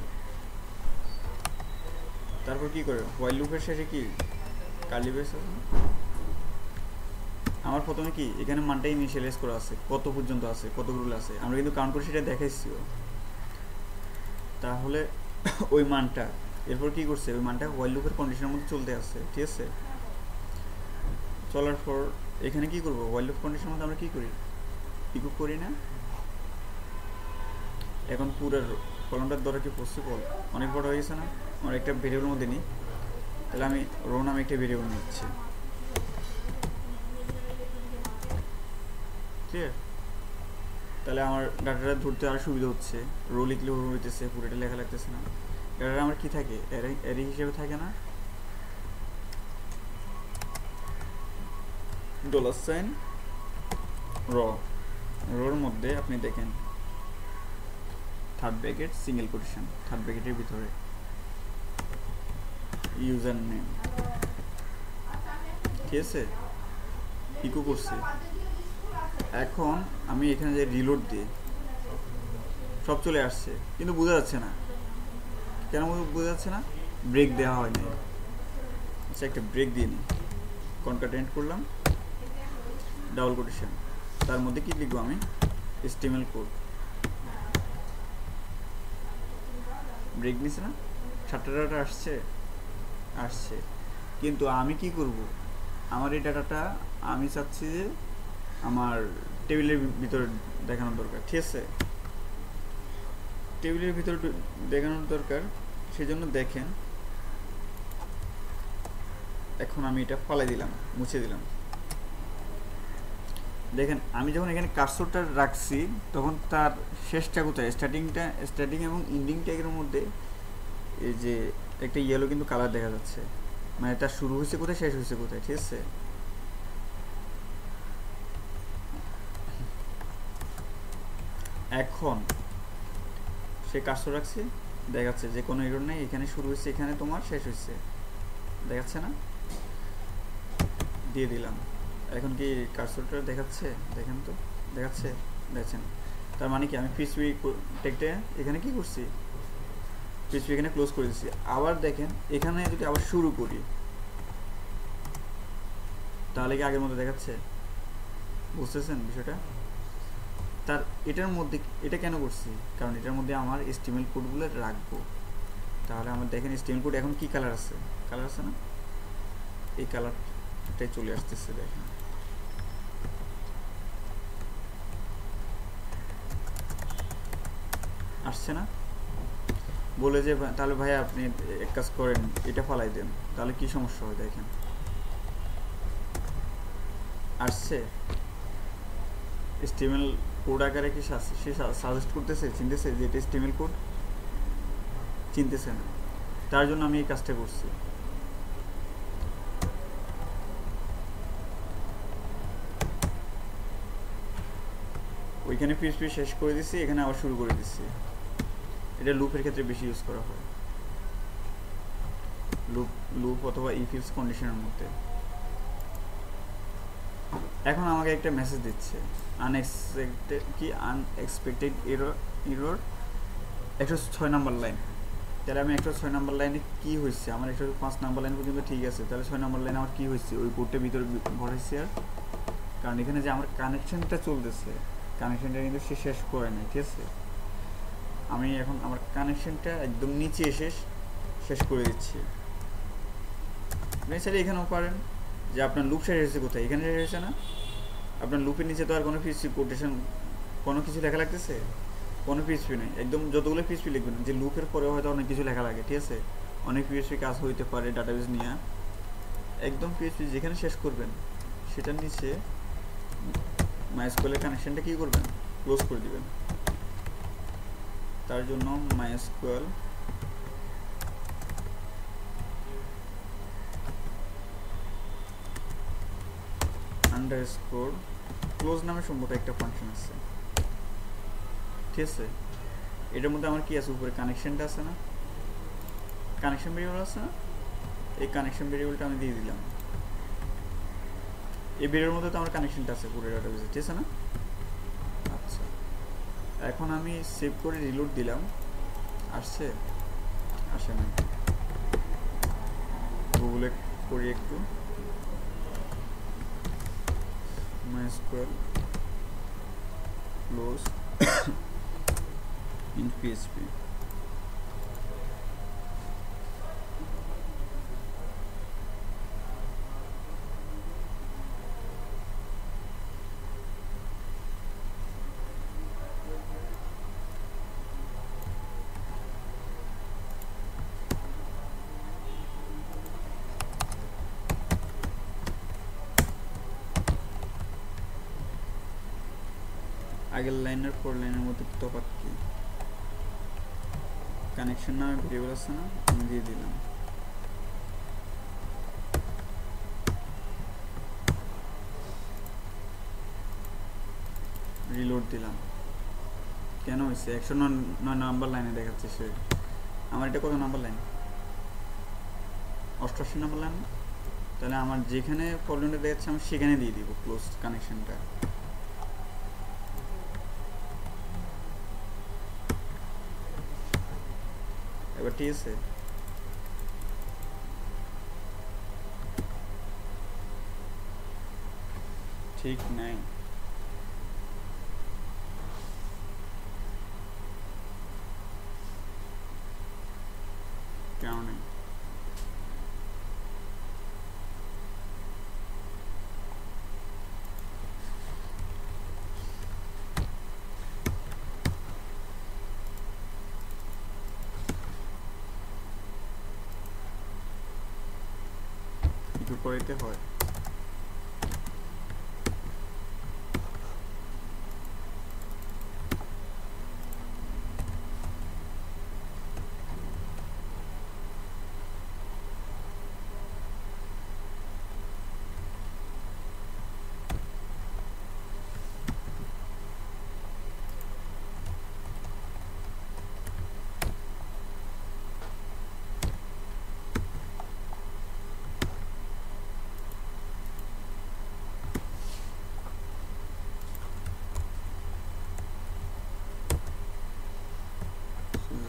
তারপর কি করে, হোয়াইল লুপের শেষে কি কার্লি ব্রেস আছে। আমার প্রথমে কি এখানে মানটা ইনিশিয়ালাইজ করা আছে, কত পর্যন্ত আছে, কতগুলো আছে, আমরা কিন্তু কাউন্ট করে সেটা দেখাইছিও। তাহলে ওই মানটা এরপর কি করছে, ওই মানটা হোয়াইল লুপের কন্ডিশনের মধ্যে চলতে আছে। ঠিক আছে, চলার পর এখানে কি করব, হোয়াইল লুপ কন্ডিশনের মধ্যে আমরা কি করি, ইকো করি না? এখন পুরো কলমটার দ্বারা কি পসিবল, অনেক বড় হয়ে গেছে না? আমার একটা ভেরিয়েবলের মধ্যে নিই, তাহলে আমি রো নামে একটা ভেরিয়েবল নিচ্ছি। ক্লিয়ার? তাহলে আমার ডাটাটা ধরতে আর সুবিধা হচ্ছে, রো লিখলেও রো হইতেছে, পুরোটা লেখা লাগতেছে না। ডাটাটা আমার কি থাকে, অ্যারে হিসেবে থাকে না? $, র, রোর মধ্যে আপনি দেখেন third bracket single quotation, third ব্র্যাকেটের ভিতরে ইউজার নেম। ঠিক আছে, ইকো করছি। এখন আমি এখানে যে রিলোড দিই, সব চলে আসছে, কিন্তু বোঝা যাচ্ছে না। কেন বোঝা যাচ্ছে না? ব্রেক দেওয়া হয় না। আচ্ছা, একটা ব্রেক দিয়ে নিই, কনকাটেন্ট করলাম, ডাবল কোটেশন, তার মধ্যে কি লিখবো আমি, HTML কোড। ব্রেক নিছে না, 7টা ডাটা আসছে, কিন্তু আমি কি করব, আমার এই ডাটাটা আমি চাচ্ছি যে আমার টেবিলের ভিতরে দেখানোর দরকার। ঠিক আছে, টেবিলের ভিতরে দেখানোর দরকার, সেজন্য দেখেন এখন আমি এটা ফালাই দিলাম, মুছে দিলাম। দেখেন আমি যখন এখানে কার্সরটা রাখছি, তখন তার শেষটা কোথায়, স্টার্টিং এবং এন্ডিং ট্যাগের মধ্যে এই যে একটা ইয়েলো কিন্তু কালার দেখা যাচ্ছে, মানে তার শুরু হয়েছে কোথায়, শেষ হয়েছে কোথায়। ঠিক আছে, এখন সে কার্সর রাখছি, দেখাচ্ছে যে কোনো এরর নেই, এখানে শুরু হয়েছে, এখানে তোমার শেষ হয়েছে, দেখাচ্ছে না? দিয়ে দিলাম। এখন কি কার্সরটা দেখাচ্ছে? দেখেন তো, দেখাচ্ছে? দেখছেন? তার মানে কি আমি পিএইচপি টেকটা এখানে কি করছি, পিএইচপি এখানে ক্লোজ করে দিচ্ছি। আবার দেখেন এখানে যদি আবার শুরু করি, তাহলে কি আগের মতো দেখাচ্ছে? বুঝতেছেন বিষয়টা? তার এটার মধ্যে এটা কেন করছি, কারণ এটার মধ্যে আমার HTML কোডগুলো রাখবো। তাহলে আমার দেখেন HTML কোড এখন কি কালার আছে না, এই কালারটাই চলে আসতেছে। দেখেন আসছে না? বলে যে তাহলে ভাই আপনি এক কাজ করেন, এটা ফালাই দেন, তাহলে কি সমস্যা হয়? দেখেন আসছে। HTML কোড আকারে কি সে সাজেস্ট করতেছে, চিনতেছে যে এটা HTML কোড? চিনতেছে না, তার জন্য আমি এই কাজটা করছি। ওইখানে পিএইচপি শেষ করে দিছি, এখানে আবার শুরু করে দিচ্ছি। এটা লুপের ক্ষেত্রে বেশি ইউজ করা হয়। লুপ লুপ অথবা ইফ ইলস কন্ডিশনের মধ্যে। এখন আমাকে একটা মেসেজ দিচ্ছে আনএক্সপেক্টেড এরর 106 নাম্বার লাইন। তাহলে আমি 106 নাম্বার লাইনে কী হয়েছে, আমার 105 নাম্বার লাইন পর্যন্ত ঠিক আছে, তাহলে 6 নাম্বার লাইনে আমার কী হয়েছে ওই কোডটার ভিতরে ঘটাইছে। আর কারণ এখানে যে আমার কানেকশনটা চলতেছে, কানেকশনটা কিন্তু সে শেষ করে নাই, ঠিক আছে। আমি এখন আমার কানেকশনটা একদম নিচে এসে শেষ করে দিচ্ছি। আপনি চাইলে এখানেও পারেন যে আপনার লুপ শেষ হয়েছে কোথায়, এখানে শেষ হয়েছে না, আপনার লুপের নিচে তো আর কোনো পিএইচপি কোটেশন কোনো কিছু লেখা লাগতেছে, কোনো পিএইচপি নেই, একদম যতগুলো পিএইচপি লিখবেন যে লুপের পরে হয়তো অনেক কিছু লেখা লাগে, ঠিক আছে, অনেক পিএইচপি কাজ হইতে পারে ডাটাবেস নিয়ে। একদম পিএইচপি যেখানে শেষ করবেন সেটার নিচে মাইস্কুয়েলের কানেকশনটা কী করবেন, ক্লোজ করে দিবেন। তার জন্য মাইস্কুয়েল আন্ডারস্কোর ক্লোজ নামে সম্ভবত একটা ফাংশন আছে, ঠিক আছে। এটার মধ্যে আমার কি আছে, উপরে কানেকশনটা আছে না, কানেকশন ভেরিয়েবল আছে না, এই কানেকশন ভেরিয়েবলটা আমি দিয়ে দিলাম। এই ভেরিয়েবলের মধ্যে তো আমার কানেকশনটা আছে পুরো ডাটাবেসে, ঠিক আছে না। আচ্ছা, এখন আমি সেভ করে রিলোড দিলাম, আসছে আসে না, গুগলে করি একটু MySQL close in PHP। আগের লাইনের পর লাইনের মধ্যে তফাৎ কি, কানেকশন নামে ভেরিয়েবল আছে না, আমি দিয়ে দিলাম। রিলোড দিলাম, কেন হয়েছে 109 নাম্বার লাইনে দেখাচ্ছে সে, আমার এটা কত নাম্বার লাইন, 88 নাম্বার লাইন। তাহলে আমার যেখানে প্রবলেমটা দেখাচ্ছে আমি সেখানে দিয়ে দিব ক্লোজ কানেকশনটা। এবার ঠিক আছে, ঠিক নাই, কেন নেই, একটু করাইতে হয়।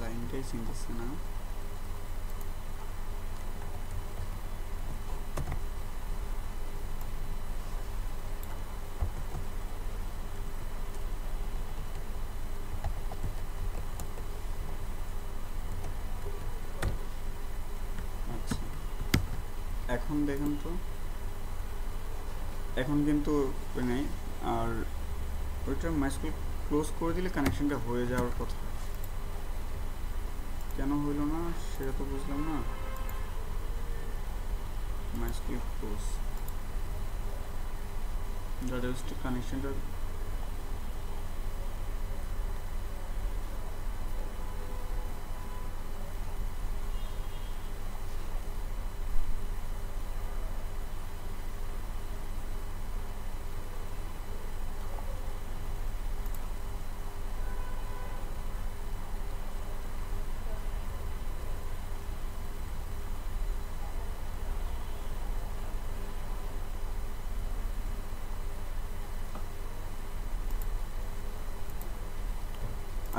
লাইনটাই চিনতেছে না, আচ্ছা এখন দেখুন তো, এখন কিন্তু নেই। আর ওইটা মাইস্কুল ক্লোজ করে দিলে কানেকশনটা হয়ে যাওয়ার কথা, কেন হইল না সেটা তো বুঝলাম না। MySQL ক্লোজ ডাটাবেসটা কানেকশনটা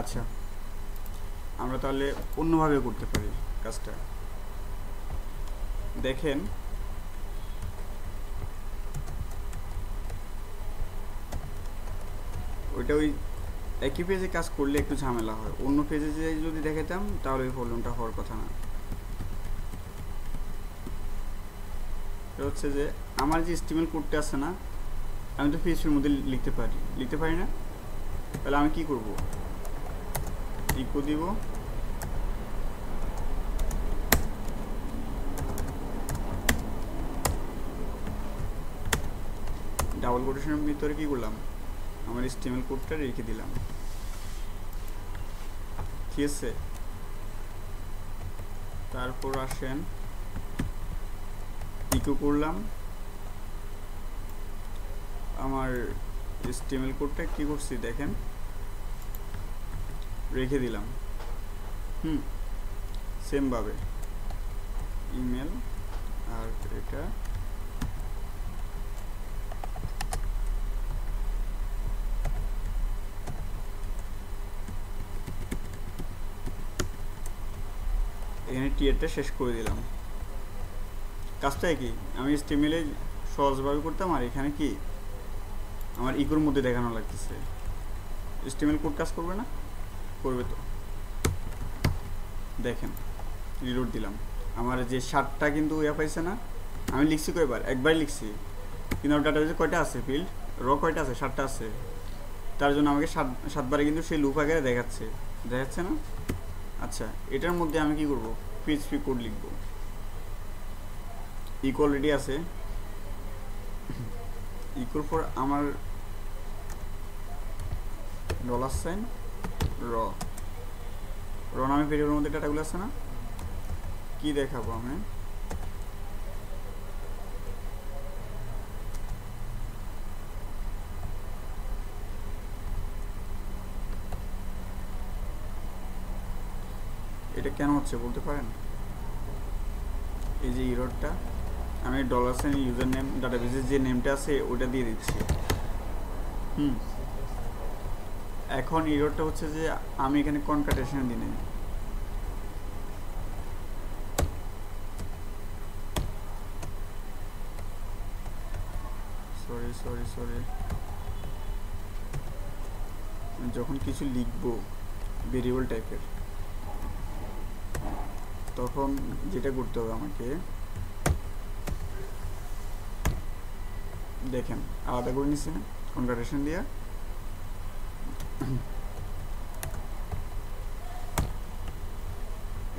আচ্ছা, আমরা তাহলে অন্যভাবে করতে পারি কাজটা। দেখেন ওইটা ওই একই পেজে কাজ করলে একটু ঝামেলা হয়, অন্য পেজে যে যদি দেখাতাম তাহলে ওই প্রবলেমটা হওয়ার কথা না। এটা হচ্ছে যে আমার যে স্টিমেল কোডটা আছে না, আমি তো পিএইচপির মধ্যে লিখতে পারি না। তাহলে আমি কি করব, ইকো দিব, ডাবল কোটেশনের ভিতরে কি করলাম, আমার স্টিমেল কোডটা রেখে দিলাম, ঠিক আছে। তারপর আসেন ইকো করলাম, আমার স্টিমেল কোডটা কি করছি দেখেন, রেখে দিলাম। সেম ভাবে ইমেল, আর এটা এখানে টিয়ারটা শেষ করে দিলাম। কাজটা কি আমি স্টিমেলে সহজভাবে করতাম, আর এখানে কি আমার ইকোর মধ্যে দেখানো লাগতেছে। স্টিমেল কোড কাজ করবে না? করবে তো। দেখেন রিলোড দিলাম, আমার যে 7টা কিন্তু ইয়া পাইছে না, আমি লিখছি কয়বার, একবার লিখছি, কিন্তু আমার ডাটাবেজে কয়টা আছে, ফিল্ড কয়টা আছে, 7টা আছে। তার জন্য আমাকে 7বারে কিন্তু সেই লুপ আকারে দেখাচ্ছে না। আচ্ছা, এটার মধ্যে আমি কি করব, পিএইচপি কোড লিখব। ইকো অলরেডি আছে, ইকোর পর আমার $, র নামে ভেরিয়েবলের মধ্যে ডাটাগুলো আছে না, কি দেখাবো আমি, এটা কেন হচ্ছে বলতে পারেন? এই যে ইররটা, আমি $, ইউজার নেম ডাটাবেসের যে নেমটা আছে ওটা দিয়ে দিচ্ছি। এখন ইররটা হচ্ছে যে আমি এখানে কনকাটেশন দিই নাই, সরি যখন কিছু লিখবো ভেরিয়েবল টাইপের, তখন যেটা করতে হবে আমাকে, দেখেন আলাদা করে নিচ্ছে কনকাটেশন দিয়া,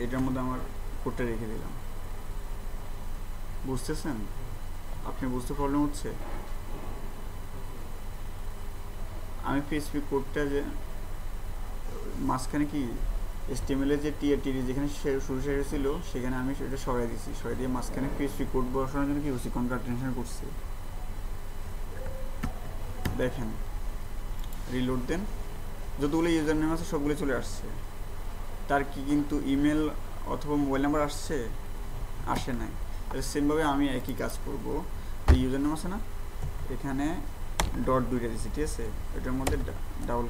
এটার মধ্যে আমার কোডটা রেখে দিলাম। বুঝতেছেন? আপনি বুঝতে প্রবলেম হচ্ছে? আমি পিএইচপি কোডটা যে মাঝখানে কি HTML এর যে টিআরটিডি যেখানে শুরু শেষ ছিল সেখানে আমি সেটা সরাই দিয়েছি, সরাই দিয়ে মাঝখানে পিএইচপি কোড বসানোর জন্য কি করছি, কনকাটেনেশন করছি। দেখেন রিলোড দেন, যতগুলো ইউজার নেম আছে সবগুলো চলে আসছে। তার কি কিন্তু ইমেল অথবা মোবাইল নাম্বার আসে নাই। তাহলে সেমভাবে আমি একই কাজ করব, এই ইউজার নেম আছে না, এখানে ডট 2টা দিচ্ছি, ঠিক আছে। এটার মধ্যে ডাবল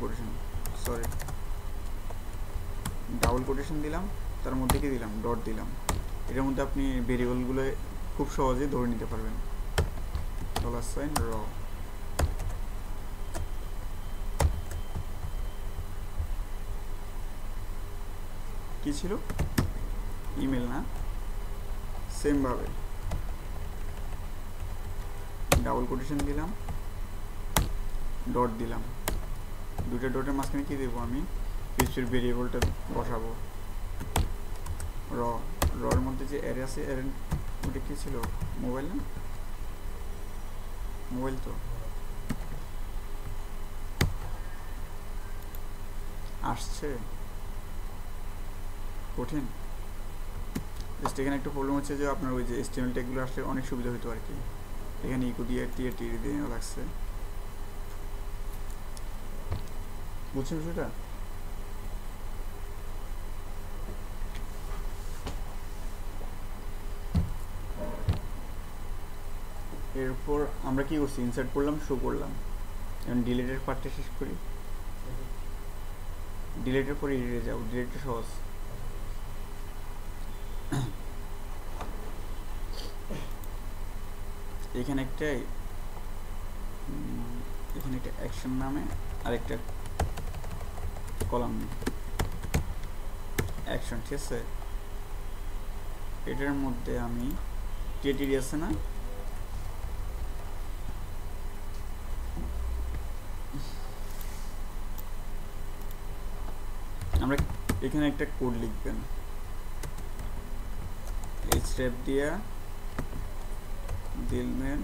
কোটেশন দিলাম, তার মধ্যে কি দিলাম, ডট দিলাম। এটার মধ্যে আপনি ভেরিয়েবলগুলো খুব সহজে ধরে নিতে পারবেন। $, র কি ছিল, ইমেল না, সেম ভাবে ডাবল কোটেশন দিলাম, ডট দিলাম, দুটো ডটের মাঝখানে কি দেবো, আমি পিএইচপির ভেরিয়েবলটা বসাবো। রর মধ্যে যে অ্যারে আছে, ওটা কি ছিল, মোবাইল না, মোবাইল তো আসছে, কঠিন। জাস্ট এখানে একটু প্রবলেম হচ্ছে যে আপনার ওই যে HTML ট্যাগগুলো আসলে অনেক সুবিধা হতো আর কি। এখানে ইকো দিয়ে টিআরটিডি দিয়ে লাগছে, বুঝছেন বিষয়টা? এরপর আমরা কি করছি, ইনসার্ট করলাম, শো করলাম। এখন ডিলিটের পার্টটা শেষ করি। ডিলেটের পরে এডিটে যাও, ডিলেটটা সহজ। এখানে একটা অ্যাকশন নামে আরেকটা কলাম অ্যাকশন, ঠিক আছে। এটার মধ্যে আমি টিএটিডি আছে না, আমরা এখানে একটা কোড লিখবেন, এই স্টেপ দিয়া দিলবেন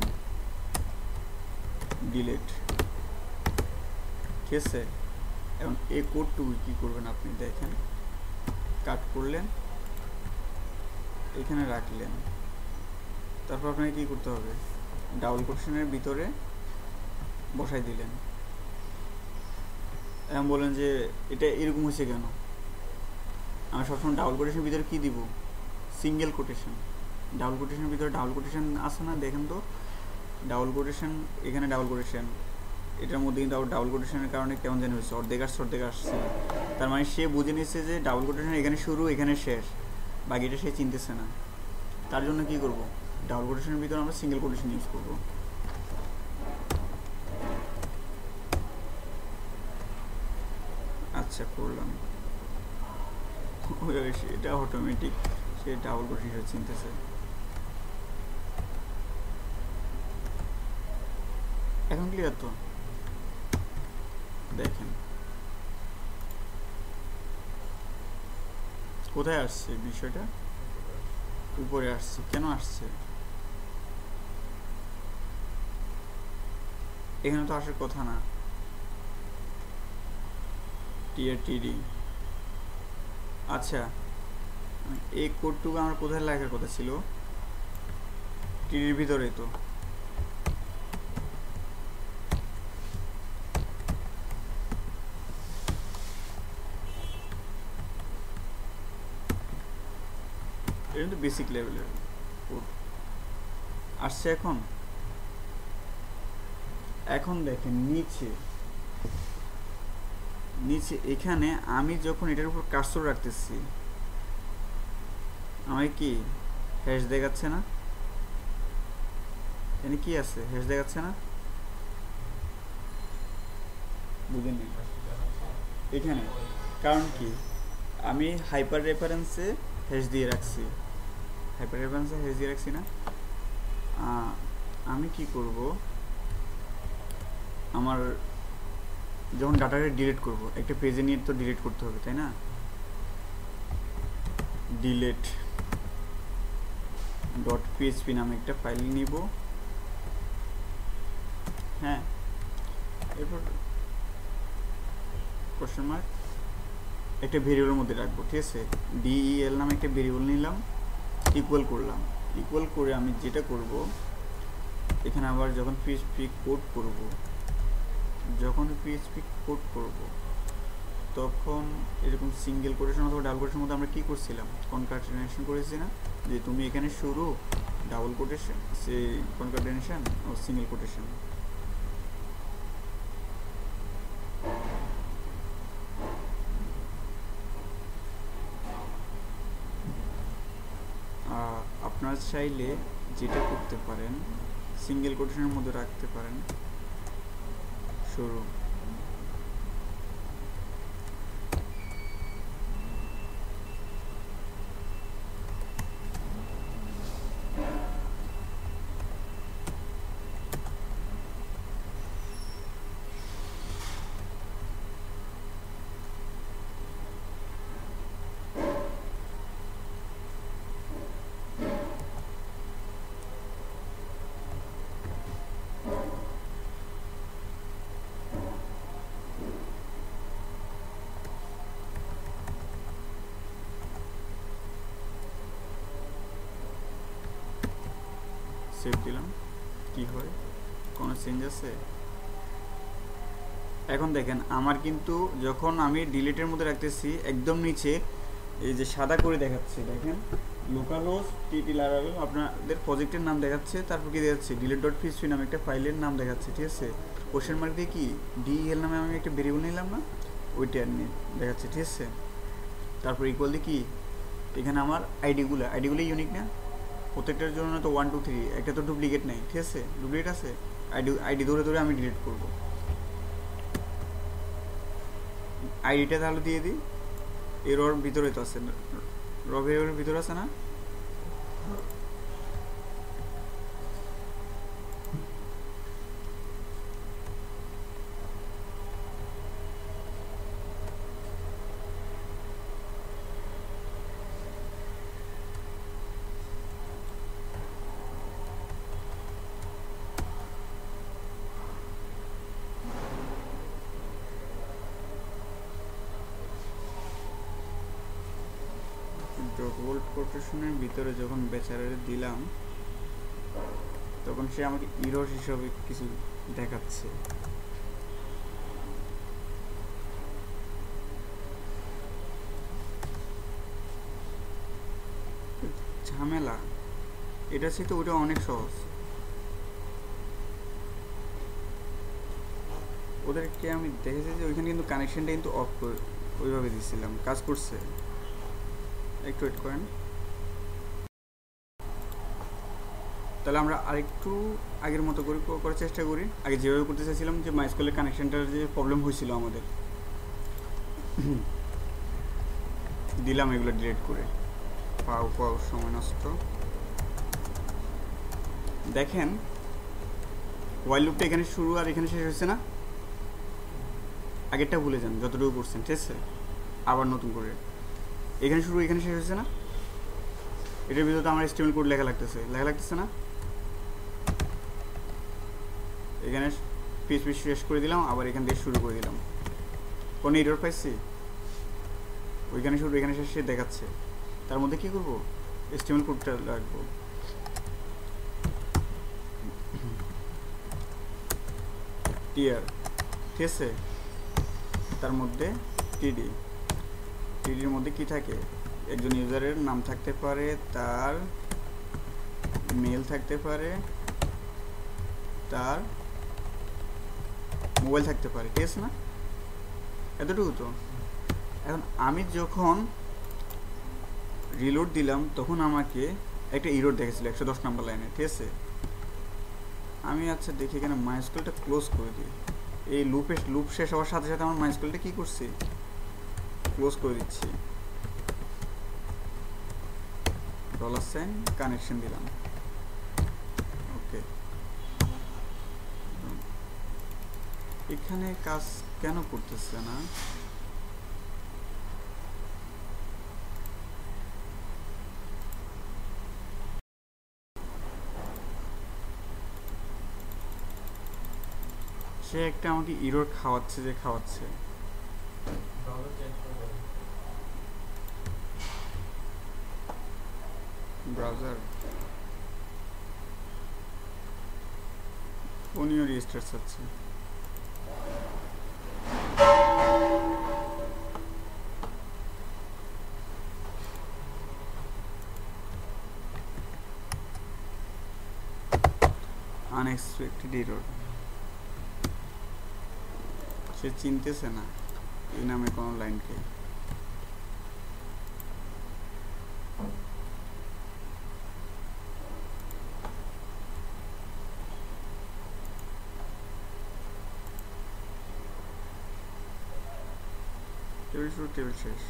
ডিলিট, ঠিক আছে। এখন এই কোডটুকু কি করবেন আপনি দেখেন, কাট করলেন, এখানে রাখলেন, তারপর আপনাকে কি করতে হবে, ডাবল কোটেশনের ভিতরে বসাই দিলেন। এখন বলেন যে এটা এরকম হয়েছে কেন, আমি সবসময় ডাবল কোটেশনের ভিতরে কি দিব, সিঙ্গেল কোটেশন। ডাবল কোটেশনের ভিতরে ডাবল কোটেশন আছে না, দেখেন তো ডাবল কোটেশন, এখানে ডাবল কোটেশন, এটার মধ্যে কিন্তু ডাবল কোটেশনের কারণে কেমন জানি হয়েছে, অর্ধেক আসছে। তার মানে সে বুঝে নিচ্ছে যে ডাবল কোটেশন এখানে শুরু এখানে শেষ, বাকিটা সে চিনতেছে না। তার জন্য কি করব, ডাবল কোটেশনের ভিতরে আমরা সিঙ্গেল কোটেশন ইউজ করব। আচ্ছা করলাম, এটা অটোমেটিক সে ডাবল কোটেশন চিনতেছে। এখন ক্লিয়ার তো, দেখেন কোথায় আসছে বিষয়টা, উপরে আসছে, কেন আসছে, এখানে তো আসার কথা না, টিআরটিডি। আচ্ছা এই কোডটুকু আমার কোথায় লেখার কথা ছিল, টিডির ভিতরে তো, এটা কিন্তু বেসিক লেভেলের কোড আসছে। এখন দেখেন নিচে এখানে আমি যখন এটার উপর কার্সর রাখতেছি আমায় কি হ্যাশ দেখাচ্ছে না, এখানে কি আছে হ্যাশ দেখাচ্ছে না, বুঝেননি এখানে, কারণ কি আমি হাইপার রেফারেন্সে হ্যাশ দিয়ে রাখছি, না। আমি কি করব, আমার যখন ডাটাকে ডিলিট করব, একটা পেজে নিয়ে তো ডিলিট করতে হবে তাই না, ডিলিট .php নামে একটা ফাইল নিব, হ্যাঁ, এরপর কোশ্চেন মার্ক একটা ভেরিয়েবলের মধ্যে রাখবো, ঠিক আছে। del নামে একটা ভেরিয়েবল নিলাম, ইকুয়াল করলাম, ইকুয়াল করে আমি যেটা করব এখানে আবার যখন php কোড করব তখন এরকম সিঙ্গেল কোটেশন অথবা ডাবল কোটেশনের মধ্যে আমরা কি করছিলাম, কনকাটেনেশন করেছি না, যে তুমি এখানে শুরু ডাবল কোটেশন, সে কনকাটেনেশন ও সিঙ্গেল কোটেশন। আপনারা চাইলে যেটা করতে পারেন, সিঙ্গেল কোটেশনের মধ্যে রাখতে পারেন শুরু, সেভ দিলাম, কি হয়, কোনো চেঞ্জ আছে? এখন দেখেন আমার কিন্তু যখন আমি ডিলিটের মধ্যে রাখতেছি একদম নিচে এই যে সাদা করে দেখাচ্ছে, দেখেন লোকালহোস্ট টিটি লারাভেল আপনাদের প্রজেক্টের নাম দেখাচ্ছে, তারপর কি দেখাচ্ছে delete.php নামে একটা ফাইলের নাম দেখাচ্ছে, ঠিক আছে। কোশ্চেন মার্ক দিয়ে কি del নামে আমি একটা ভেরিয়েবল নিলাম না, ওইটা দেখাচ্ছে, ঠিক আছে। তারপর ইকুয়ালি কি, এখানে আমার আইডিগুলো ইউনিক না, প্রত্যেকটার জন্য তো 1 2 3, একটা তো ডুপ্লিকেট নেই, ঠিক আছে, ডুপ্লিকেট আছে, আইডি ধরে ধরে আমি ডিলিট করব। আইডিটা তাহলে দিয়ে দিই, এরর ভিতরে তো আছে, এর ভিতরে আছে না, গোল্ড কর্পোরেশনের ভিতরে যখন বেচারে দিলাম তখন সে আমাকে ইরর হিসাবে কিছু দেখাচ্ছে। ঝামেলা, এটা ছিল তো, ওটা অনেক সহজ। ওদেরকে আমি দেখেছি যে ওইখানে কিন্তু কানেকশনটা কিন্তু অফ করে ওইভাবে দিয়েছিলাম, কাজ করছে। একটু ওয়েট করেন, তাহলে আমরা আরেকটু আগের মতো করে করার চেষ্টা করি। আগে যেভাবে করতে চাইছিলাম, যে মাইস্কুলের কানেকশনটার যে প্রবলেম হয়েছিল আমাদের, দিলাম এগুলো ডিলিট করে, পাও সময় নষ্ট। দেখেন ওয়াইল লুপটা এখানে শুরু আর এখানে শেষ হয়েছে না, আগেরটা ভুলে যান যতটুকু করছেন, ঠিক আছে, আবার নতুন করে এখানে শুরু এখানে শেষ হয়েছে না, এটার ভিতরে আমার এস্টিমেট কোড লেখা লাগতেছে না, এখানে পিস শেষ করে দিলাম, আবার এখান থেকে শুরু করে দিলাম, কোনো এরর পাইছি, ওইখানে শুরু এখানে শেষ দেখাচ্ছে। তার মধ্যে কি করব, এস্টিমেট কোডটা রাখবো, টিআর, ঠিক আছে, তার মধ্যে টিডির মধ্যে কি থাকে, একজন ইউজারের নাম থাকতে পারে, তার মেল থাকতে পারে, তার মোবাইল থাকতে পারে, ঠিক আছে না, এতটুকু তো। এখন আমি যখন রিলোড দিলাম তখন আমাকে একটা ইরর দেখেছিল 110 নম্বর লাইনে, ঠিক আছে। আমি আচ্ছা দেখি এখানে মাইস্কুলটা ক্লোজ করে দিই, এই লুপ শেষ হওয়ার সাথে সাথে আমার মাইস্কুলটা কি করছি, ক্লোজ করে দিচ্ছি, $, কানেকশন দিলাম, ওকে। এখানে কাজ কেন করতেছে না, সে একটা আমাকে ইরর খাওয়াচ্ছে ব্রাউজার, উনিও রেজিস্টার চাচ্ছে, আনএক্সপেক্টেড এরর, সে চিনতেছে না এই নামে কোনো লাইনকে। টেবিল শেষ,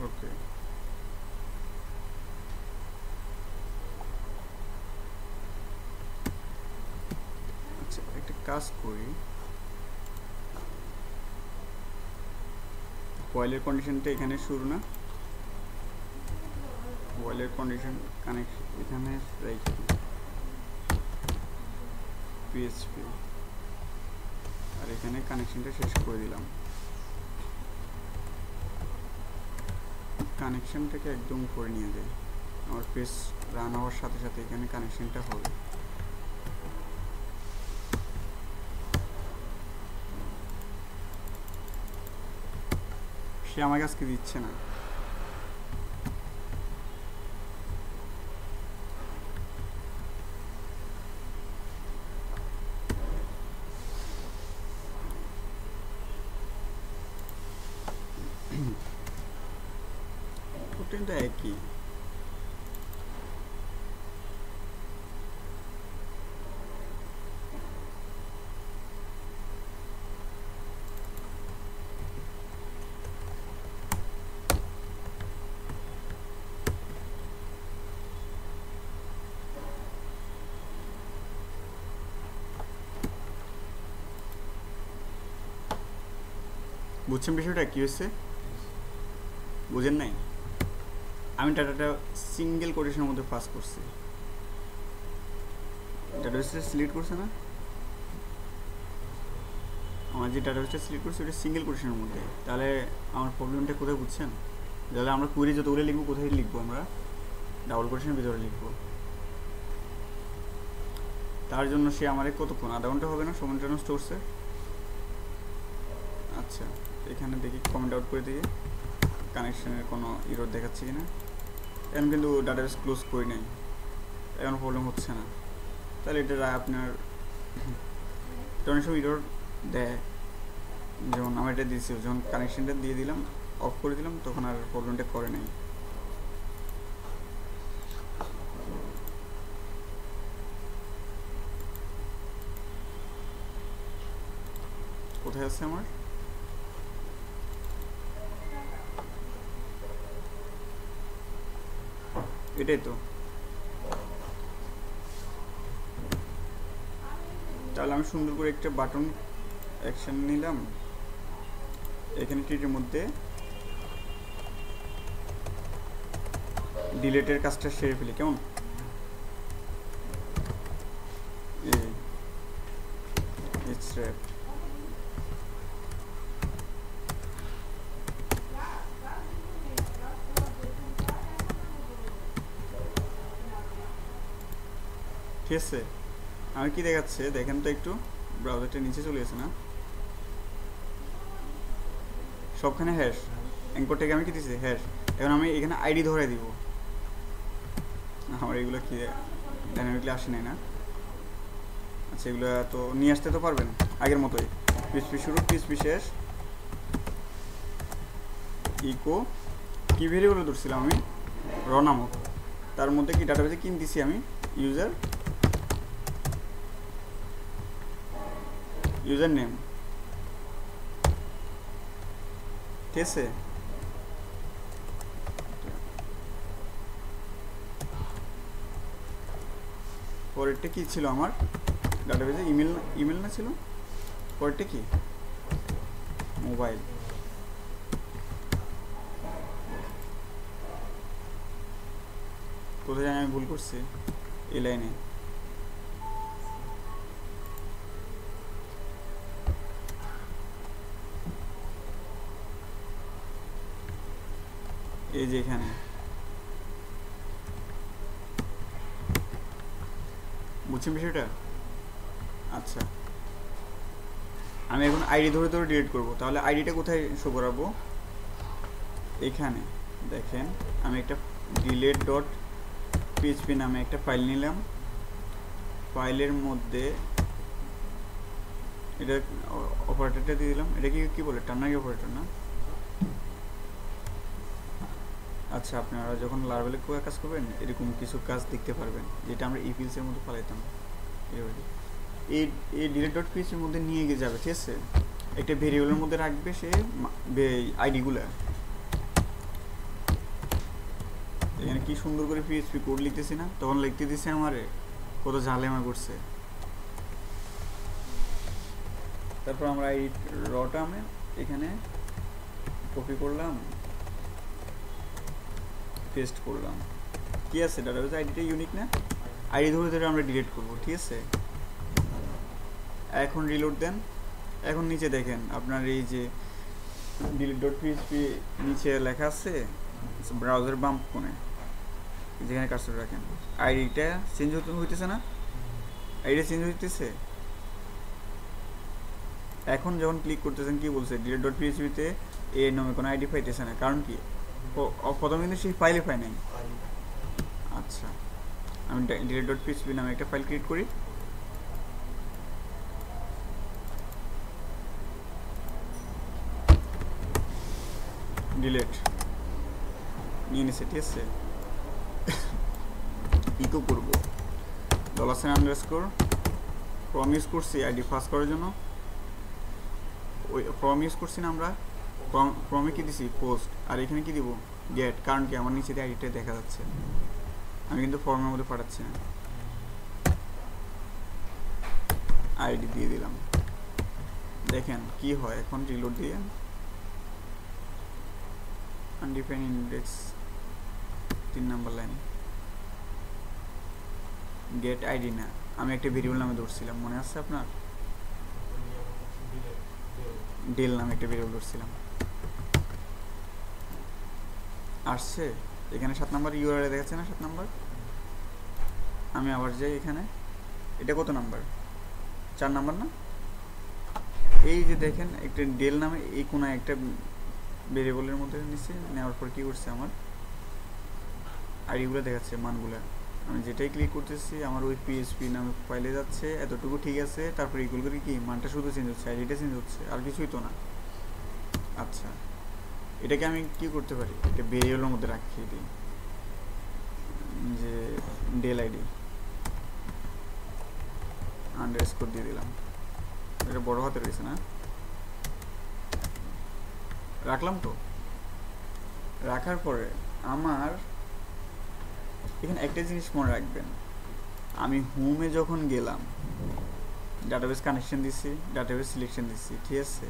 ওকে। আচ্ছা একটা কাজ করি, ওয়াইলের কন্ডিশনটা এখানে শুরু না, ওয়াইলের কন্ডিশন কানেকশন এখানে রেখে পিএইচপি, আর এখানে কানেকশনটা শেষ করে দিলাম। কানেকশনটাকে একদম করে নিয়ে যায়, আমার পেজ রান হওয়ার সাথে সাথে এখানে কানেকশনটা হবে। সে আমাকে আজকে দিচ্ছে না, কিন্তু একই। বুঝছেন বিষয়টা কি হচ্ছে? বুঝেন নাই? আমি ডাটাটা সিঙ্গেল কোটেশনের মধ্যে পাস করছি, ডাটাবেসটা সিলেক্ট করছে না, আমার যে ডাটাবেসটা সিলেক্ট করছে ওটা সিঙ্গেল কোটেশনের মধ্যে। তাহলে আমার প্রবলেমটা কোথায় বুঝছেন? তাহলে আমরা কুয়েরি যতগুলো লিখবো কোথায় লিখবো? আমরা ডাবল কোটেশনের ভিতরে লিখবো। তার জন্য সে আমার কতক্ষণ, আধা ঘন্টা হবে না সময়টা নষ্ট করছে। আচ্ছা এখানে দেখি কমেন্ট আউট করে দেখি কানেকশনের কোনো ইরর দেখাচ্ছে কিনা। এখন কিন্তু ডাটাবেস ক্লোজ করি নাই, এখন প্রবলেম হচ্ছে না। তাহলে এটা আপনার অনেক সময় ইরর দেয়, যেমন আমার এটা দিয়েছি, যখন কানেকশনটা দিয়ে দিলাম অফ করে দিলাম তখন আর প্রবলেমটা করে নাই। কোথায় আছে আমার? এটাই তো। তাহলে আমি সুন্দর করে একটা বাটন অ্যাকশন নিলাম, এখানে টির মধ্যে ডিলেটের কাজটা সেরে ফেলি, কেমন? ঠিক আছে, আমি কি দেখাচ্ছে দেখেন তো একটু, ব্রাউজারটা নিচে চলে গেছে না, সবখানে হ্যাশ, অ্যাঙ্কর থেকে আমি কি দিচ্ছি হ্যাশ। এখন আমি এখানে আইডি ধরে দিব, আমার এগুলো কি ডাইনামিকলি আসে নাই না। আচ্ছা এগুলো তো নিয়ে আসতে তো পারবেন আগের মতোই, পিএইচপি শুরু পিএইচপি শেষ, ইকো কি ভেরিয়েবল ধরছিলাম আমি, র নামক, তার মধ্যে কি ডাটাবেসে কিন দিছি আমি ইউজার নেম, ঠিক আছে। পরেরটা কি ছিল আমার ডাটাবেসে, ইমেল না ছিল, পরেরটা কি মোবাইল। কোথায় জানি আমি ভুল করছি এই লাইনে, এই যে এখানে বুঝছেন বিষয়টা? আচ্ছা আমি এখন আইডি ধরে ধরে ডিলিট করব, তাহলে আইডিটা কোথায় শো করাবো? এখানে দেখেন আমি একটা ডিলেট ডট পিএইচপি নামে একটা ফাইল নিলাম, ফাইলের মধ্যে এটা অপারেটরটা দিয়ে দিলাম, এটা কি বলে টার্নারি অপারেটর না? আচ্ছা আপনারা যখন লার্ভেলে কাজ করবেন এরকম কিছু কাজ দেখতে পারবেন, যেটা আমরা ইপিএলসের মধ্যে পালাইতাম। এই ডিলেট ডট পিএইচপির মধ্যে নিয়ে গিয়ে যাবে, ঠিক আছে, একটা ভেরিয়েবলের মধ্যে রাখবে সে আইডিগুলো। এখানে কি সুন্দর করে পিএইচপি কোড লিখতেছি না, তখন লিখতে দিচ্ছে আমারে কত ঝালেমা করছে। তারপর আমরা এই রটা আমি এখানে কপি করলাম, পেস্ট করলাম, কি আছে ডাটাবেস আইডিটা ইউনিক না, আইডি ধরে ধরে আমরা ডিলিট করব, ঠিক আছে। এখন রিলোড দেন, এখন নিচে দেখেন আপনার এই যে ডিলিট ডট পিএইচপি নিচে লেখা আছে ব্রাউজার বাম কোণে যেখানে কার্সর রাখেন, আইডিটা চেঞ্জ হইতেছে না, আইডিটা চেঞ্জ হইতেছে। এখন যখন ক্লিক করতেছেন কি বলছে, ডিলেট ডট পিএইচপিতে এর নামে কোনো আইডি পাইতেছে না, কারণ কি প্রথমে কিন্তু সেই ফাইলে পাই নাই। আচ্ছা আমি ডিলেট ডট পিএইচপি নামে একটা ফাইল ক্রিয়েট করি, ডিলেট নিয়ে নিছে, ঠিক আছে। ইকো করবো $_ ফর্ম ইউজ করছি আইডি পাস করার জন্য, ওই ফর্ম ইউজ করছি না আমরা, ফর্মে কি দিছি পোস্ট, আর এখানে কি দিব গেট, কারণ কি আমার নিচে দিয়ে আইডিটা দেখা যাচ্ছে, আমি কিন্তু ফর্মের মধ্যে পাঠাচ্ছি না, আইডি দিয়ে দিলাম। দেখেন কি হয় এখন, রিলোড দিয়ে undefined index 3 number line, get ID না, আমি একটা ভেরিয়েবল নামে ধরছিলাম, মনে আছে আপনার, ডেল নামে একটা ভেরিয়েবল ধরছিলাম, আসছে এখানে 7 নাম্বার ইউআরএল দেখাচ্ছে না, 7 নাম্বার। আমি আবার যাই এখানে, এটা কত নাম্বার, 4 নাম্বার না, এই যে দেখেন একটা ডেল নামে এই কোন একটা ভেরিয়েবলের মধ্যে নিচ্ছে, নেওয়ার পর কি করছে আমার আইডিগুলো দেখাচ্ছে মানগুলো, আমি যেটাই ক্লিক করতেছি আমার ওই পিএসপি নামে ফাইলে যাচ্ছে, এতটুকু ঠিক আছে, তারপর ইকুয়াল করে কি মানটা শুধু চেঞ্জ হচ্ছে, আইডিটা চেঞ্জ হচ্ছে, আর কিছুই তো না। আচ্ছা এটাকে আমি কি করতে পারি, এটা ভেরিয়েবলের মধ্যে রাখিয়ে দিই, যে ডেল আইডি আন্ডারস্কোর দিয়ে দিলাম, এটা বড় হাতে রয়েছে না, রাখলাম তো। রাখার পরে আমার এখানে একটা জিনিস মনে রাখবেন, আমি হোমে যখন গেলাম ডাটাবেস কানেকশন দিচ্ছি, ডাটাবেস সিলেকশন দিচ্ছি, ঠিক আছে,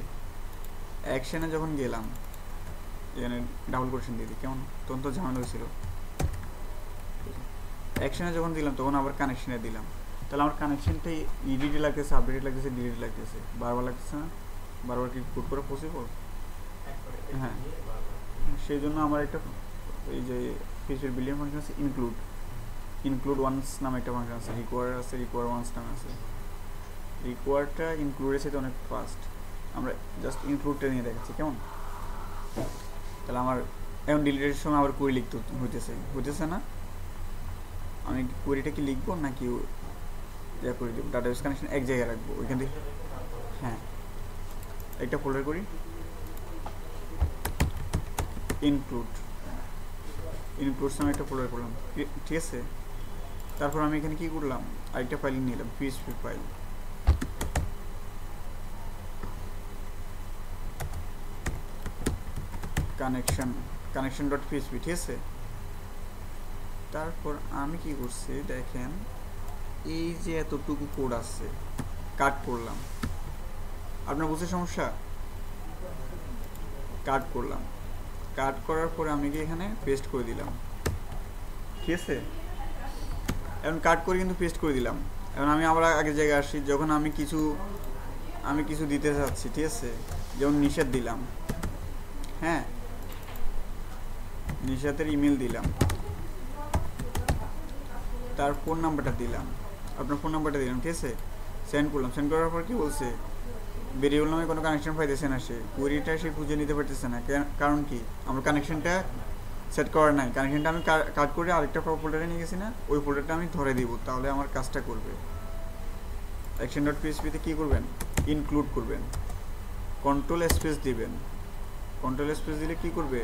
অ্যাকশনে যখন গেলাম এখানে ডাবল কোটেশন দিয়ে দিই, কেমন তখন তো ঝামেলা হয়েছিল, অ্যাকশনে যখন দিলাম তখন আবার কানেকশনে দিলাম, তাহলে আমার কানেকশনটাই ইডিটে লাগতেছে, আপডেটে লাগতেছে, ডিলিট লাগতেছে, বারবার লাগতেছে না, বারবার কি কোড করা পসিবল? হ্যাঁ, সেই জন্য আমার একটা এই যে ফিচার বিলিয়ন ফাংশন আছে, ইনক্লুড ওয়ান্স নামে একটা ফাংশন আছে, রিকোয়ার ওয়ান্স নামে আছে, রিকোয়ারটা ইনক্লুডের সাথে অনেক ফাস্ট, আমরা জাস্ট ইনক্লুডটা নিয়ে দেখাচ্ছি, কেমন, তাহলে আমার এখন ডিলিটের সময় আবার কোয়েরি লিখতে হইতেছে না, আমি কোয়েরিটা কি লিখবো নাকি যা করে দেবো, ডাটাবেস কানেকশন এক জায়গায় রাখবো ওইখান থেকে, হ্যাঁ একটা ফোল্ডার করি, ইনক্লুড নামে একটা ফোল্ডার করলাম, ঠিক আছে। তারপর আমি এখানে কি করলাম, আরেকটা ফাইল নিলাম, পিএইচপি ফাইল, কানেকশন.php, ঠিক আছে। তারপর আমি কি করছি দেখেন, এই যে এতটুকু কোড আছে কাট করলাম, আপনার বুঝতে সমস্যা, কাট করলাম, কাট করার পরে আমি কি এখানে পেস্ট করে দিলাম, ঠিক আছে। এখন কাট করে কিন্তু পেস্ট করে দিলাম, এখন আমি আবার আগের জায়গায় আসি, যখন আমি কিছু দিতে চাচ্ছি, ঠিক আছে, যেমন নিষেধ দিলাম, হ্যাঁ নিষেধের ইমেল দিলাম, তার ফোন নাম্বারটা দিলাম, আপনার ফোন নাম্বারটা দিলাম, ঠিক আছে, সেন্ড করলাম, সেন্ড করার পর কি বলছে, ভেরিয়েবল নামে কোনো কানেকশন পাইতেছে না, সে কোয়েরিটা সে খুঁজে নিতে পারতেছে না, কারণ কি আমার কানেকশনটা সেট করা নাই, কানেকশনটা আমি কাট করে আরেকটা ফোল্ডারে নিয়ে গেছি না, ওই ফোল্ডারটা আমি ধরে দিব, তাহলে আমার কাজটা করবে। action.php তে কি করবেন, ইনক্লুড করবেন, কন্ট্রোল স্পেস দিবেন, কন্ট্রোল স্পেস দিলে কি করবে,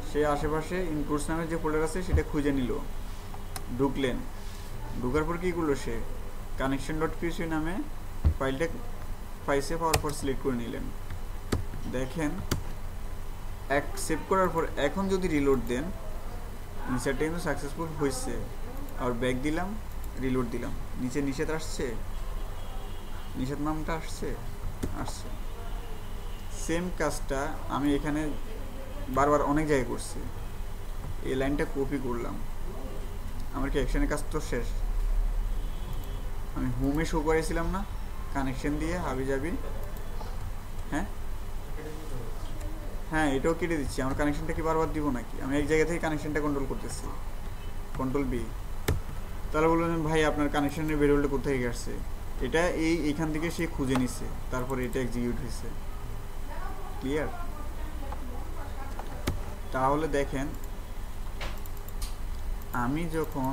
সে আশেপাশে ইনক্লুডস নামে যে ফোল্ডার আছে সেটা খুঁজে নিল, ঢুকার পর কি করলো, সে কানেকশন.php নামে ফাইলটা পাইছে, পাওয়ার পর সিলেক্ট করে নিলেন, দেখেন অ্যাকসেপ্ট করার পর এখন যদি রিলোড দেন, ইনসার্টটা কিন্তু সাকসেসফুল হয়েছে, আর ব্যাক দিলাম, রিলোড দিলাম, নিচে নিষেধ আসছে, নিষেধ নামটা আসছে, সেম কাজটা আমি এখানে বারবার অনেক জায়গায় করছি, এই লাইনটা কপি করলাম, আমার কি অ্যাকশনের কাজ তো শেষ, আমি হোমে শো করেছিলাম না কানেকশন দিয়ে হাবিজাবি, হ্যাঁ এটাও কেটে দিচ্ছি, আমার কানেকশনটা কি বারবার দিব নাকি, আমি এক জায়গা থেকে কানেকশনটা কন্ট্রোল করতেছি, কন্ট্রোল বি, তাহলে বললেন ভাই আপনার কানেকশনের ভেরিয়েবলটা কোথায় আসছে, এটা এইখান থেকে সে খুঁজে নিছে, তারপরে এটা এক্সিকিউট হয়েছে, ক্লিয়ার। তাহলে দেখেন আমি যখন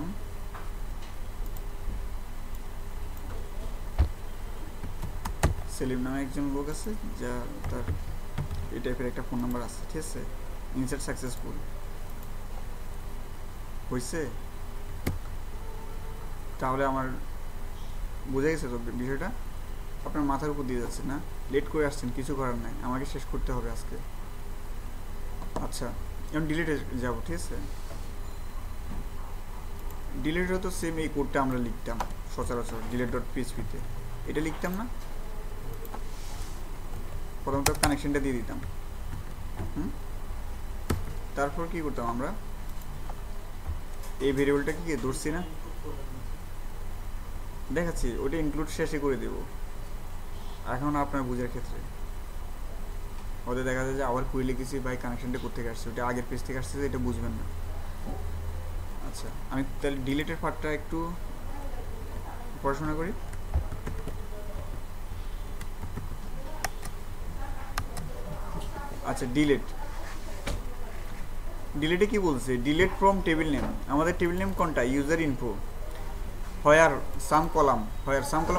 সেলিম নামে একজন লোক আছে, যা তার এই টাইপের একটা ফোন নাম্বার আছে, ঠিক আছে, ইনসার্ট সাকসেসফুল, হয়েছে? তাহলে আমার বোঝা গেছে তো বিষয়টা? আপনার মাথার উপর দিয়ে যাচ্ছে না, লেট করে আসছেন, কিছু করার নাই, আমাকে শেষ করতে হবে আজকে। আচ্ছা, এখন ডিলিটে যাবো, ঠিক আছে? ডিলিটে তো সেম এই কোডটা আমরা লিখতাম সচরাচর, delete.php-তে এটা লিখতাম না? প্রথমত কানেকশনটা দিয়ে দিতাম, তারপর কি করতাম আমরা, এই ভেরিয়েবলটা কি ধরছি না, দেখাচ্ছি, ওটা ইনক্লুড শেষে করে দেব এখন আপনার বুঝার ক্ষেত্রে। ওদের দেখা যায় যে আবার কুইলে লিখেছি ভাই কানেকশনটা কোথেকে আসছে, ওটা আগের পেজ থেকে আসছে, এটা বুঝবেন না। আচ্ছা, আমি তাহলে ডিলিটের পার্টটা একটু পড়াশোনা করি। আচ্ছা, ডিলিটে কি বলছে, ডিলিট ফ্রম টেবিল নেম। আমাদের টেবিল নেম কোনটা, ইউজার ইনফো। হোয়ার সাম কলাম,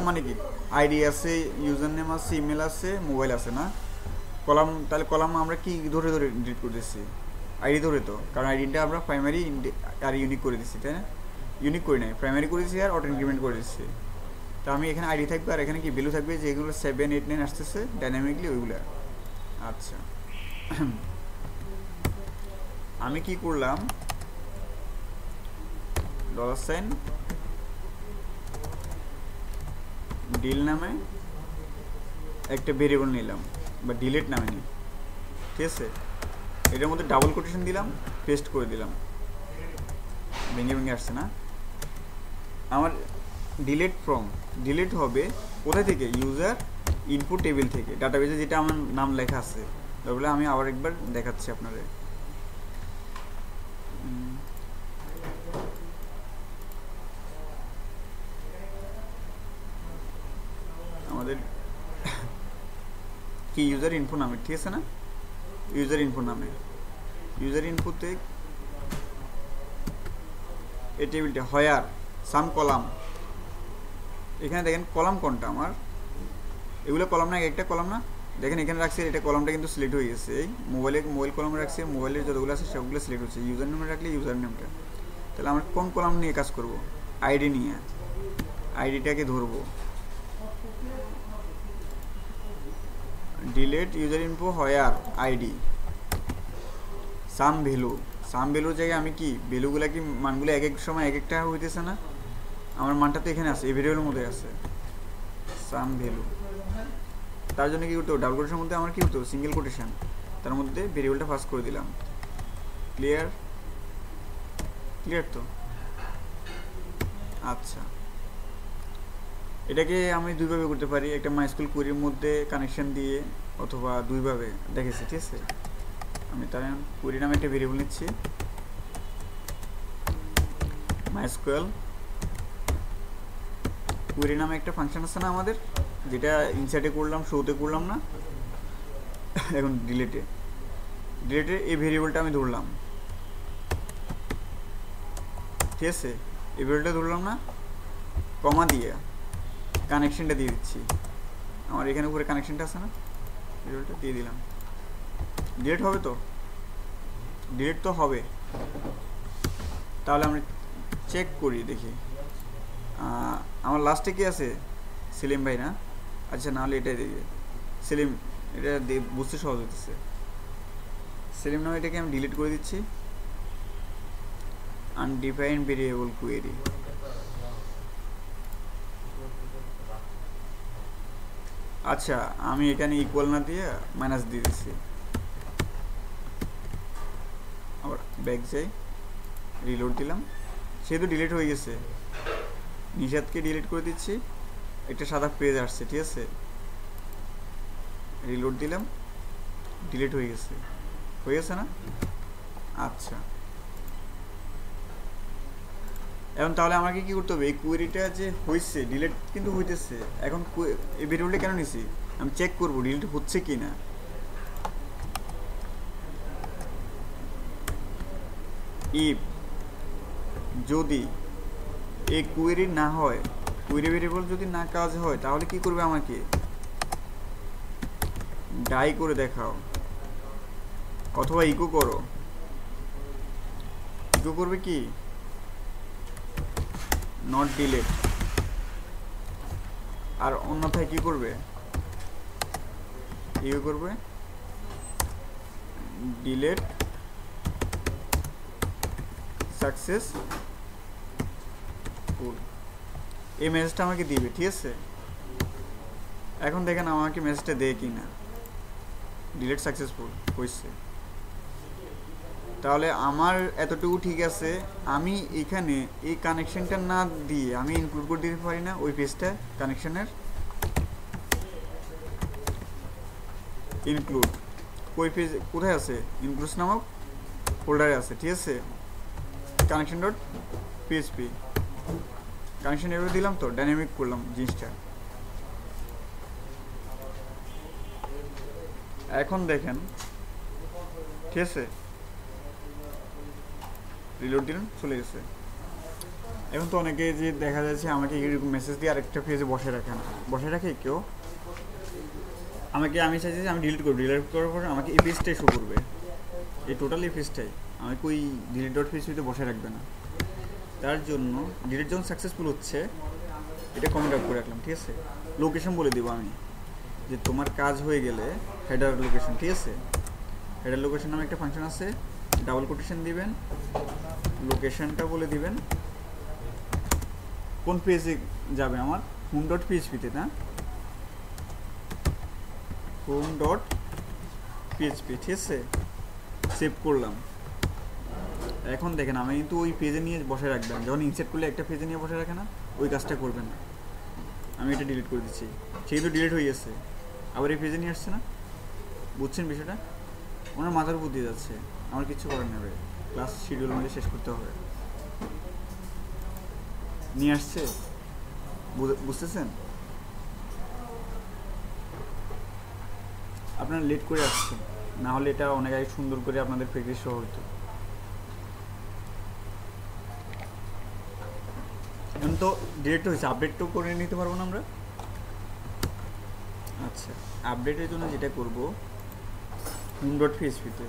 মানে কি, আইডি আছে, ইউজার নেম আছে, ইমেল আছে, মোবাইল আছে না? কলাম, তাহলে কলাম আমরা কি ধরে ধরে ডিলিট করে দিচ্ছি, আইডি ধরে তো, কারণ আইডিটা আমরা প্রাইমারি আর ইউনিক করে দিচ্ছি, তাই না? ইউনিক করি নাই, প্রাইমারি করে দিচ্ছি আর অটো ইনক্রিমেন্ট করে দিচ্ছি। তো আমি এখানে আইডি থাকবে আর এখানে কি ভ্যালু থাকবে, যেগুলো 7, 8, 9 আসতেছে ডাইনামিকলি ওইগুলো। আচ্ছা, আমি কি করলাম, $, ডিল নামে একটা ভেরিয়েবল নিলাম, বা ডিলিট নামে নিই, ঠিক আছে? এটার মধ্যে ডাবল কোটেশন দিলাম, পেস্ট করে দিলাম, ভেঙে ভেঙে আসছে না? আমার ডিলিট ফ্রম, ডিলিট হবে কোথায় থেকে, ইউজার ইনপুট টেবিল থেকে, ডাটাবেজে যেটা আমার নাম লেখা আছে। তাহলে আমি আবার একবার দেখাচ্ছি আপনাদের। আমাদের কি ইউজার ইনফো নামে, ঠিক আছে না? ইউজার ইনফো নামে, ইউজার ইনফোতে এই টেবিলটা হোয়ার সাম কলাম, এখানে দেখেন কলাম কোনটা আমার, এগুলো কলাম না, একটা কলাম না, দেখেন এখানে রাখছি, এটা কলামটা কিন্তু সিলেক্ট হয়ে গেছে। এই মোবাইল কলামে রাখছি, মোবাইলের যতগুলো আছে সবগুলো সিলেক্ট হচ্ছে, ইউজার নেমে রাখলে ইউজার নেমটা। তাহলে আমরা কোন কলাম নিয়ে কাজ করব, আইডি নিয়ে, আইডিটাকে ধরবো, delete user info where ID some value, some ভ্যালুর জায়গায় আমি কি ভ্যালুগুলো কি মানগুলো এক এক সময় এক একটা হইতেছে না, আমার মানটা তো এখানে আছে, এই ভ্যারিয়েবলের মধ্যে আছে সাম ভ্যালু। তার জন্য কি করতে হবে, ডাবল কোটেশনের মধ্যে আমার কি করতে হবে, সিঙ্গেল কোটেশন, তার মধ্যে ভেরিয়েবলটা পাস করে দিলাম। ক্লিয়ার? ক্লিয়ার তো? আচ্ছা, এটাকে আমি দুইভাবে করতে পারি, একটা মাইস্কুল কোয়েরির মধ্যে কানেকশন দিয়ে, অথবা দুইভাবে দেখেছি, ঠিক আছে? আমি তার কোয়েরি নামে একটা ভেরিয়েবল নিচ্ছি, মাইস্কুয়েল কোয়েরি নামে একটা ফাংশন আছে না আমাদের, যেটা ইনসার্টে করলাম, শোতে করলাম না, এখন ডিলিটে এই ভেরিয়েবলটা আমি ধরলাম, ঠিক আছে? এই ভেরিয়েবলটা ধরলাম না, কমা দিয়ে কানেকশনটা দিয়ে দিচ্ছি, আমার এখানে উপরে কানেকশনটা আছে না, ভেরিয়েবলটা দিয়ে দিলাম। ডিলিট হবে তো, ডিলিট তো হবে। তাহলে আমরা চেক করি, দেখি আমার লাস্টে কি আছে, সেলিম ভাই না? আচ্ছা, নাহলে এটাই দেখি, সেলিম, এটা বুঝতে সহজ হতেছে। সেলিম নামে এটাকে আমি ডিলিট করে দিচ্ছি, আনডিফাইন্ড ভেরিয়েবল কোয়েরি। আচ্ছা, আমি এখানে ইকুয়াল না দিয়ে মাইনাস দিয়ে দিচ্ছি, আবার ব্যাক যাই, রিলোড দিলাম, সেহেতু ডিলিট হয়ে গেছে, নিষাদকে ডিলিট করে দিচ্ছি, একটা সাদা পেজ আসছে, ঠিক আছে? রিলোড দিলাম, ডিলিট হয়ে গেছে না? আচ্ছা, এখন তাহলে আমাকে কি করতে হবে, এই কোয়েরিটা যে হয়েছে ডিলিট কিন্তু হইতেছে, এখন এই ভেরিয়েবলটা কেন নিছি, আমি চেক করবো ডিলিট হচ্ছে কি না। ইফ যদি এই কোয়েরি না হয়, কোয়েরি ভেরিয়েবল যদি না কাজ হয়, তাহলে কি করবে, আমাকে ডাই করে দেখাও, অথবা ইকো করো। ইকো করবে কি, নট ডিলেট, আর অন্যথায় কি করবে, ইউ করবে ডিলেট সাকসেসফুল, এই মেসেজটা আমাকে দিবে, ঠিক আছে। এখন দেখেন আমাকে মেসেজটা দেয় কি না, ডিলেট সাকসেসফুল হয়েছে। তাহলে আমার এতটুকু ঠিক আছে, আমি এখানে এই কানেকশনটা না দিয়ে আমি ইনক্লুড করে দিতে পারি না ওই পেজটা, কানেকশনের ইনক্লুড ওই পেজ কোথায় আছে, ইনক্লুড নামক ফোল্ডারে আছে, ঠিক আছে। কানেকশন ডট পিএইচপি কানেকশন এভাবে দিলাম, তো ডাইনামিক করলাম জিনিসটা। এখন দেখেন, ঠিক আছে, রিলোড দিলেন, চলে গেছে। এখন তো অনেকে যে দেখা যাচ্ছে আমাকে এরকম মেসেজ দিয়ে আরেকটা পেজে বসে রাখে না, বসে রাখে কেউ আমাকে, আমি চাইছি যে আমি ডিলিট করবো, ডিলিট করার পরে আমাকে এই পেজটাই শো করবে, এই টোটাল এই পেজটাই, আমাকে ওই ডিলিট ডট পিএইচপিতে বসে রাখবে না। তার জন্য ডিলিট যখন সাকসেসফুল হচ্ছে এটা কমেন্ট আউট করে রাখলাম, ঠিক আছে। লোকেশন বলে দিব আমি, যে তোমার কাজ হয়ে গেলে হেডার লোকেশন, ঠিক আছে। হেডার লোকেশন নামে একটা ফাংশন আছে, ডাবল কোটেশন দিবেন, লোকেশনটা বলে দিবেন কোন পেজে যাবে, আমার হোম ডট পিএইচপিতে না, হোম ডট পিএইচপি, ঠিক আছে। সেভ করলাম। এখন দেখেন আমি কিন্তু ওই পেজে নিয়ে বসে রাখবেন, যখন ইনসেট করলে একটা পেজে নিয়ে বসে রাখে না, ওই কাজটা করবেন না। আমি এটা ডিলিট করে দিচ্ছি, সেই তো ডিলিট হয়ে গেছে, আবার এই পেজে নিয়ে আসছে না, বুঝছেন বিষয়টা? ওনার মাথার উপর দিয়ে যাচ্ছে, আমার কিচ্ছু করার নেবে, ক্লাস শিডিউল মধ্যে শেষ করতে হবে। নিয়ে আসছে, বুঝতেছেন? আপনারা লেট করে আসছেন, না হলে এটা অনেক আগে সুন্দর করে আপনাদের প্র্যাকটিস শো হতো। এখন তো ডিরেক্ট হয়েছে, আপডেট তো করে নিতে পারবো না আমরা। আচ্ছা, আপডেটের জন্য যেটা করব, হোম ডট পিএইচপিতে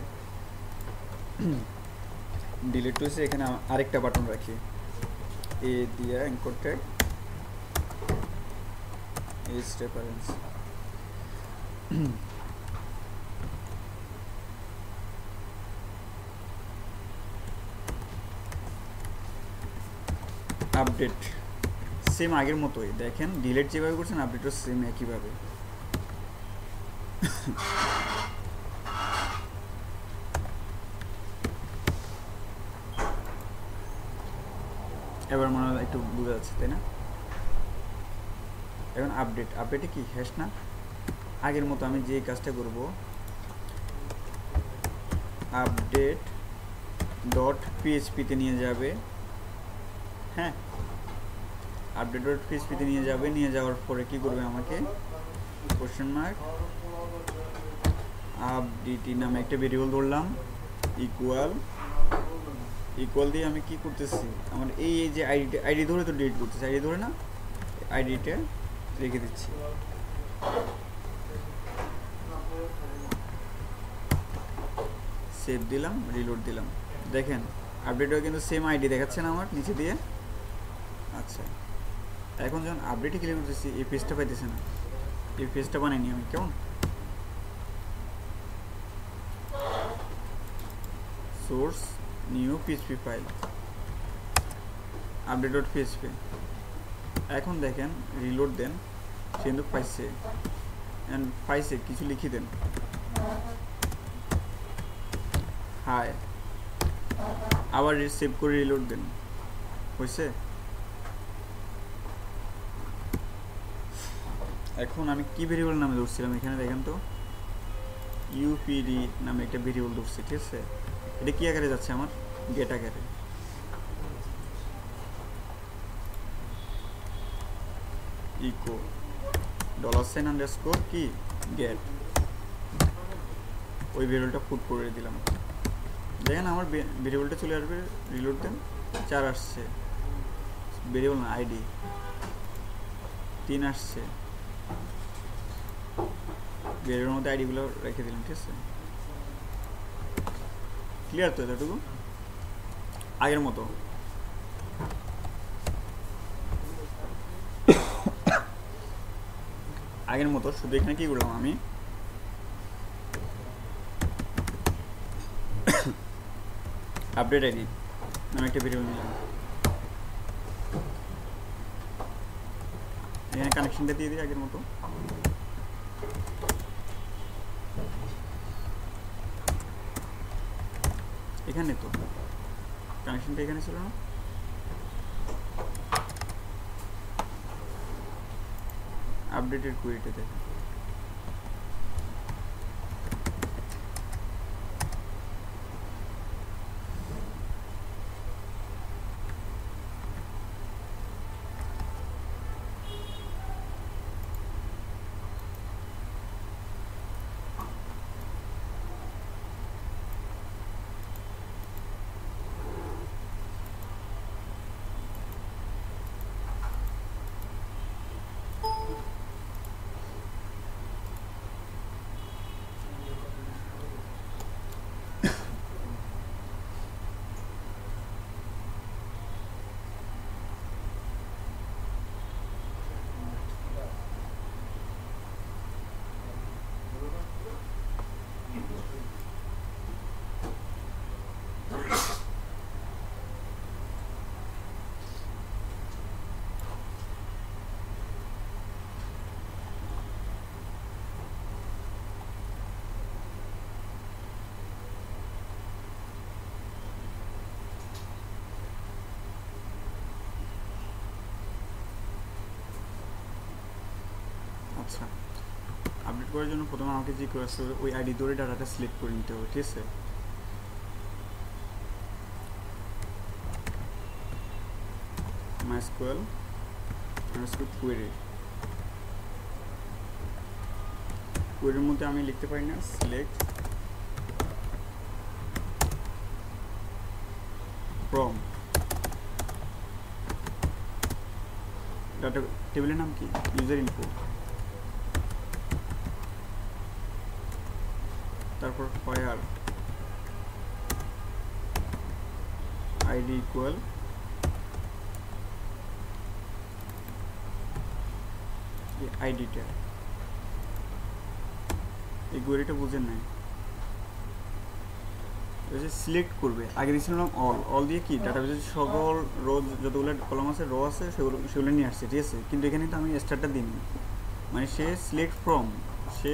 ডিলিট হয়েছে, এখানে আরেকটা বাটন রাখি, এ দিয়া anchor tag as reference, update same আগের মতোই, দেখেন ডিলিট যেভাবে করছেন আপডেটও সেম একইভাবে। এবার মনে হয় একটু বোঝা যাচ্ছে, তাই না? এখন আপডেটে কি হ্যাশ না, আগের মতো আমি যে কাজটা করব, আপডেট ডট পিএইচপিতে নিয়ে যাবে, হ্যাঁ, আপডেট ডট পিএইচপিতে নিয়ে যাবে, নিয়ে যাওয়ার পরে কি করবে, আমাকে কোশ্চেন মার্ক আপডেটি নামে একটা ভেরিয়েবল ধরলাম, ইকুয়াল দিয়ে আমি কি করতেছি, আমার এই যে আইডি ধরে তো ডিলিট করতেছি, আইডি ধরে না, আইডিটা রেখে দিচ্ছি। সেভ দিলাম, রিলোড দিলাম, দেখেন আপডেটও কিন্তু সেম আইডি দেখাচ্ছে না আমার নিচে দিয়ে। আচ্ছা, এখন যখন আপডেটে ক্লিক করতেছি এই পেজটা পাইতেছে না, এই পেজটা বানাইনি আমি, কেমন source new PHP file update dot PHP. এখন দেখেন রিলোড দেন, সে কিন্তু পাইছে, অ্যান্ড পাইছে কিছু লিখি দেন, হাই, আবার সেভ করে রিলোড দেন, হয়েছে। এখন আমি কি ভেরিয়েবল নামে ধরছিলাম, এখানে দেখেন তো ইউপিডি নামে একটা ভেরিয়েবল ধরছি, ঠিক আছে। এটা কি আকারে যাচ্ছে, আমার গেট আকারে, ইকো $_ কি গেট, ওই ভেরিয়েবলটা পুট করে দিলাম। দেখেন আমার ভেরিয়েবলটা চলে আসবে, রিলোড দেন, 4 আসছে, ভেরিয়েবল না আইডি 3 আসছে, ভেরিয়েবলের মধ্যে আইডিগুলো রেখে দিলাম, ঠিক আছে। ক্লিয়ার তো এতটুকু, আগের মতো। আগের মতো, শুধু এখানে কি করলাম আমি আপডেট আইডি নামে একটা ভিডিও নিলাম, এখানে কানেকশনটা দিয়ে দিই আগের মতো। এখানে তো কানেকশনটা এখানে ছিল না, আপডেটেড কুইরিতে দেখেন। আচ্ছা, আপডেট করার জন্য প্রথমে আমাকে যে করতে হবে ওই আইডি ধরে ডাটাটা সিলেক্ট করে নিতে হবে, ঠিক আছে? MySQL কোয়েরির মধ্যে আমি লিখতে পারি না সিলেক্ট ফ্রম ডাটা, টেবিলের নাম কি ইউজার ইনফো, তারপর ফায়ার আইডি ইকুয়াল আইডিটা, এই কোয়েরিটা বুঝেন নাই, সিলেক্ট করবে। আগে দিয়েছিলাম অল দিয়ে কি ডাটাবেজের সকল রো যতগুলো কলাম আছে রো আছে সেগুলো নিয়ে আসছে, ঠিক আছে? কিন্তু এখানে তো আমি স্টারটা দিইনি, মানে সে সিলেক্ট ফ্রম, সে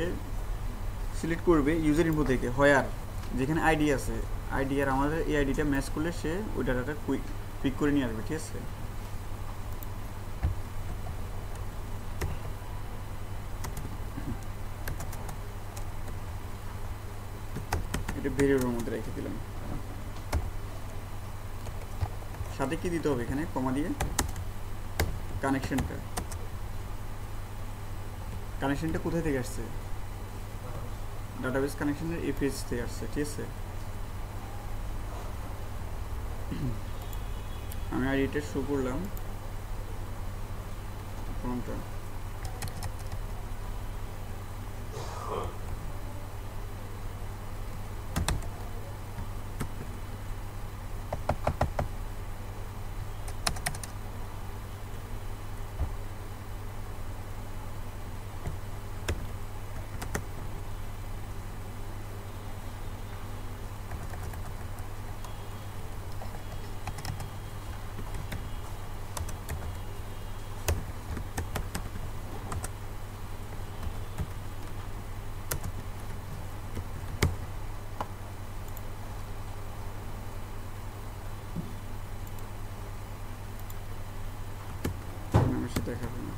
সিলেক্ট করবে ইউজার ইনফো থেকে হোয়ার, যেখানে আইডি আছে আইডি, আর আমাদের এই আইডিটা ম্যাচ করলে সে ওই ডাটাটা পিক করে নিয়ে আসবে, ঠিক আছে? এটা ভেরিয়েবলের মধ্যে রেখে দিলাম। সাথে কি দিতে হবে এখানে কমা দিয়ে কানেকশনটা কোথায় থেকে আসছে? ডাটাবেস কানেকশনের এপিএস থেকে আসছে, ঠিক আছে? আমি আইডিটা শো করলাম কোনটা, সেটা দেখাবে না।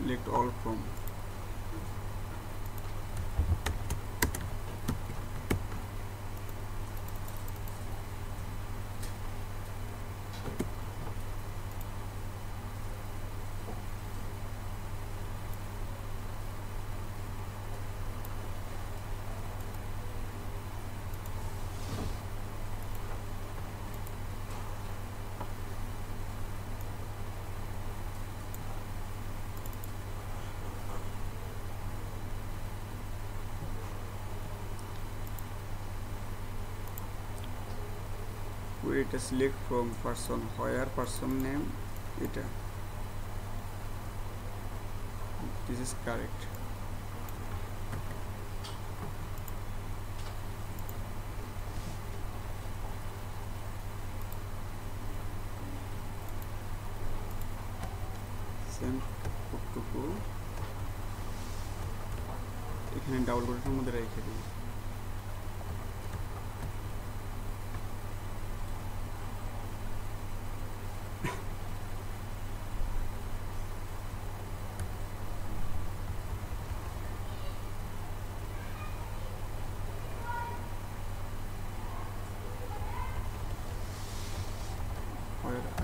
Select all from, এটা select from person, where person name এটা, দিস ইজ কারেক্ট। সেন্টটুকু এখানে ডাবল কোটের মধ্যে রেখে দিই।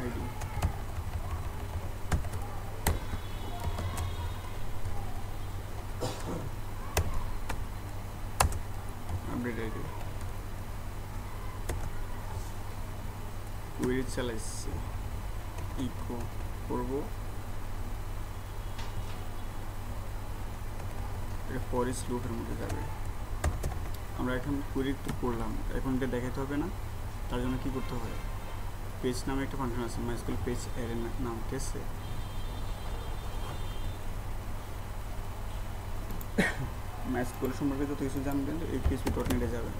আইডি আপডেট আইডি কুইরি চালাইছি, ইকো করব, এটা ফরিস লুপের মধ্যে যাবে। আমরা এখন কুইরি তো করলাম, এখন এটা দেখাতে হবে না, তার জন্য কি করতে হবে, পেজ নামে একটা ফাংশন আছে, মাইস্কুল পেজ অ্যারে নাম, ঠিক আছে। মাইস্কুল সম্পর্কে যত কিছু জানবেন এই php.net-এ যাবেন,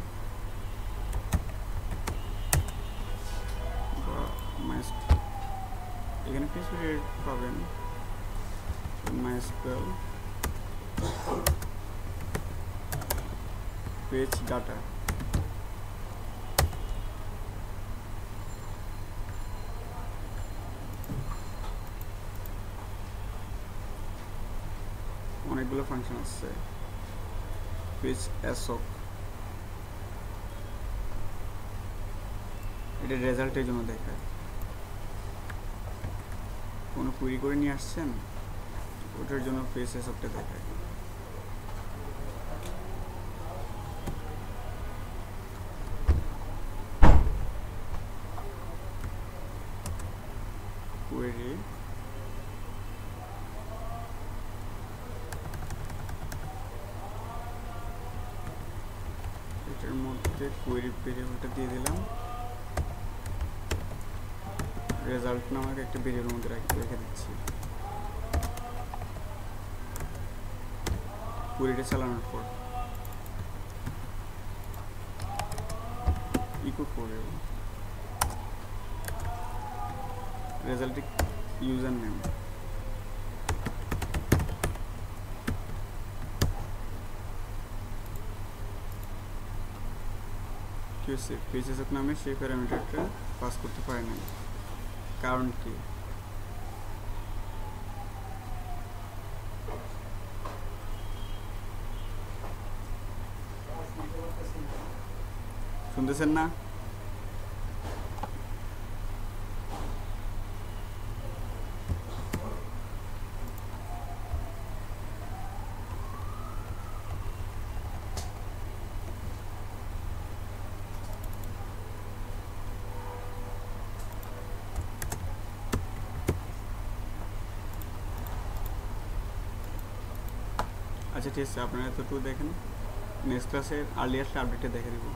এখানে php পাবেন মাইস্কুল পেজ ডাটা, অনেকগুলো ফাংশন আছে, পেজ অ্যাসক, এটা রেজাল্টের জন্য দেখায়, কোনো কুইরি করে নিয়ে আসছেন ওটার জন্য পেজ অ্যাসকটা দেখায়। কুইরি এটার মধ্যে কুইরি ভেরিয়েবলটা দিয়ে দিলাম, রেজাল্ট নামক একটা ভেরিয়েবলের মধ্যে রেখে দিচ্ছি। কুইরিটা চালানোর পর ইকো করে রেজাল্টে ইউজার নেম, কি হচ্ছে পেজেসক নামে সেই প্যারামিটারটা পাস করতে পারে না, কারণ কি, শুনতেছেন না? আচ্ছা ঠিক আছে, আপনারা এতটুকু দেখেন, নেক্সট ক্লাসের আর্লি আসলে আপডেটে দেখে দিব।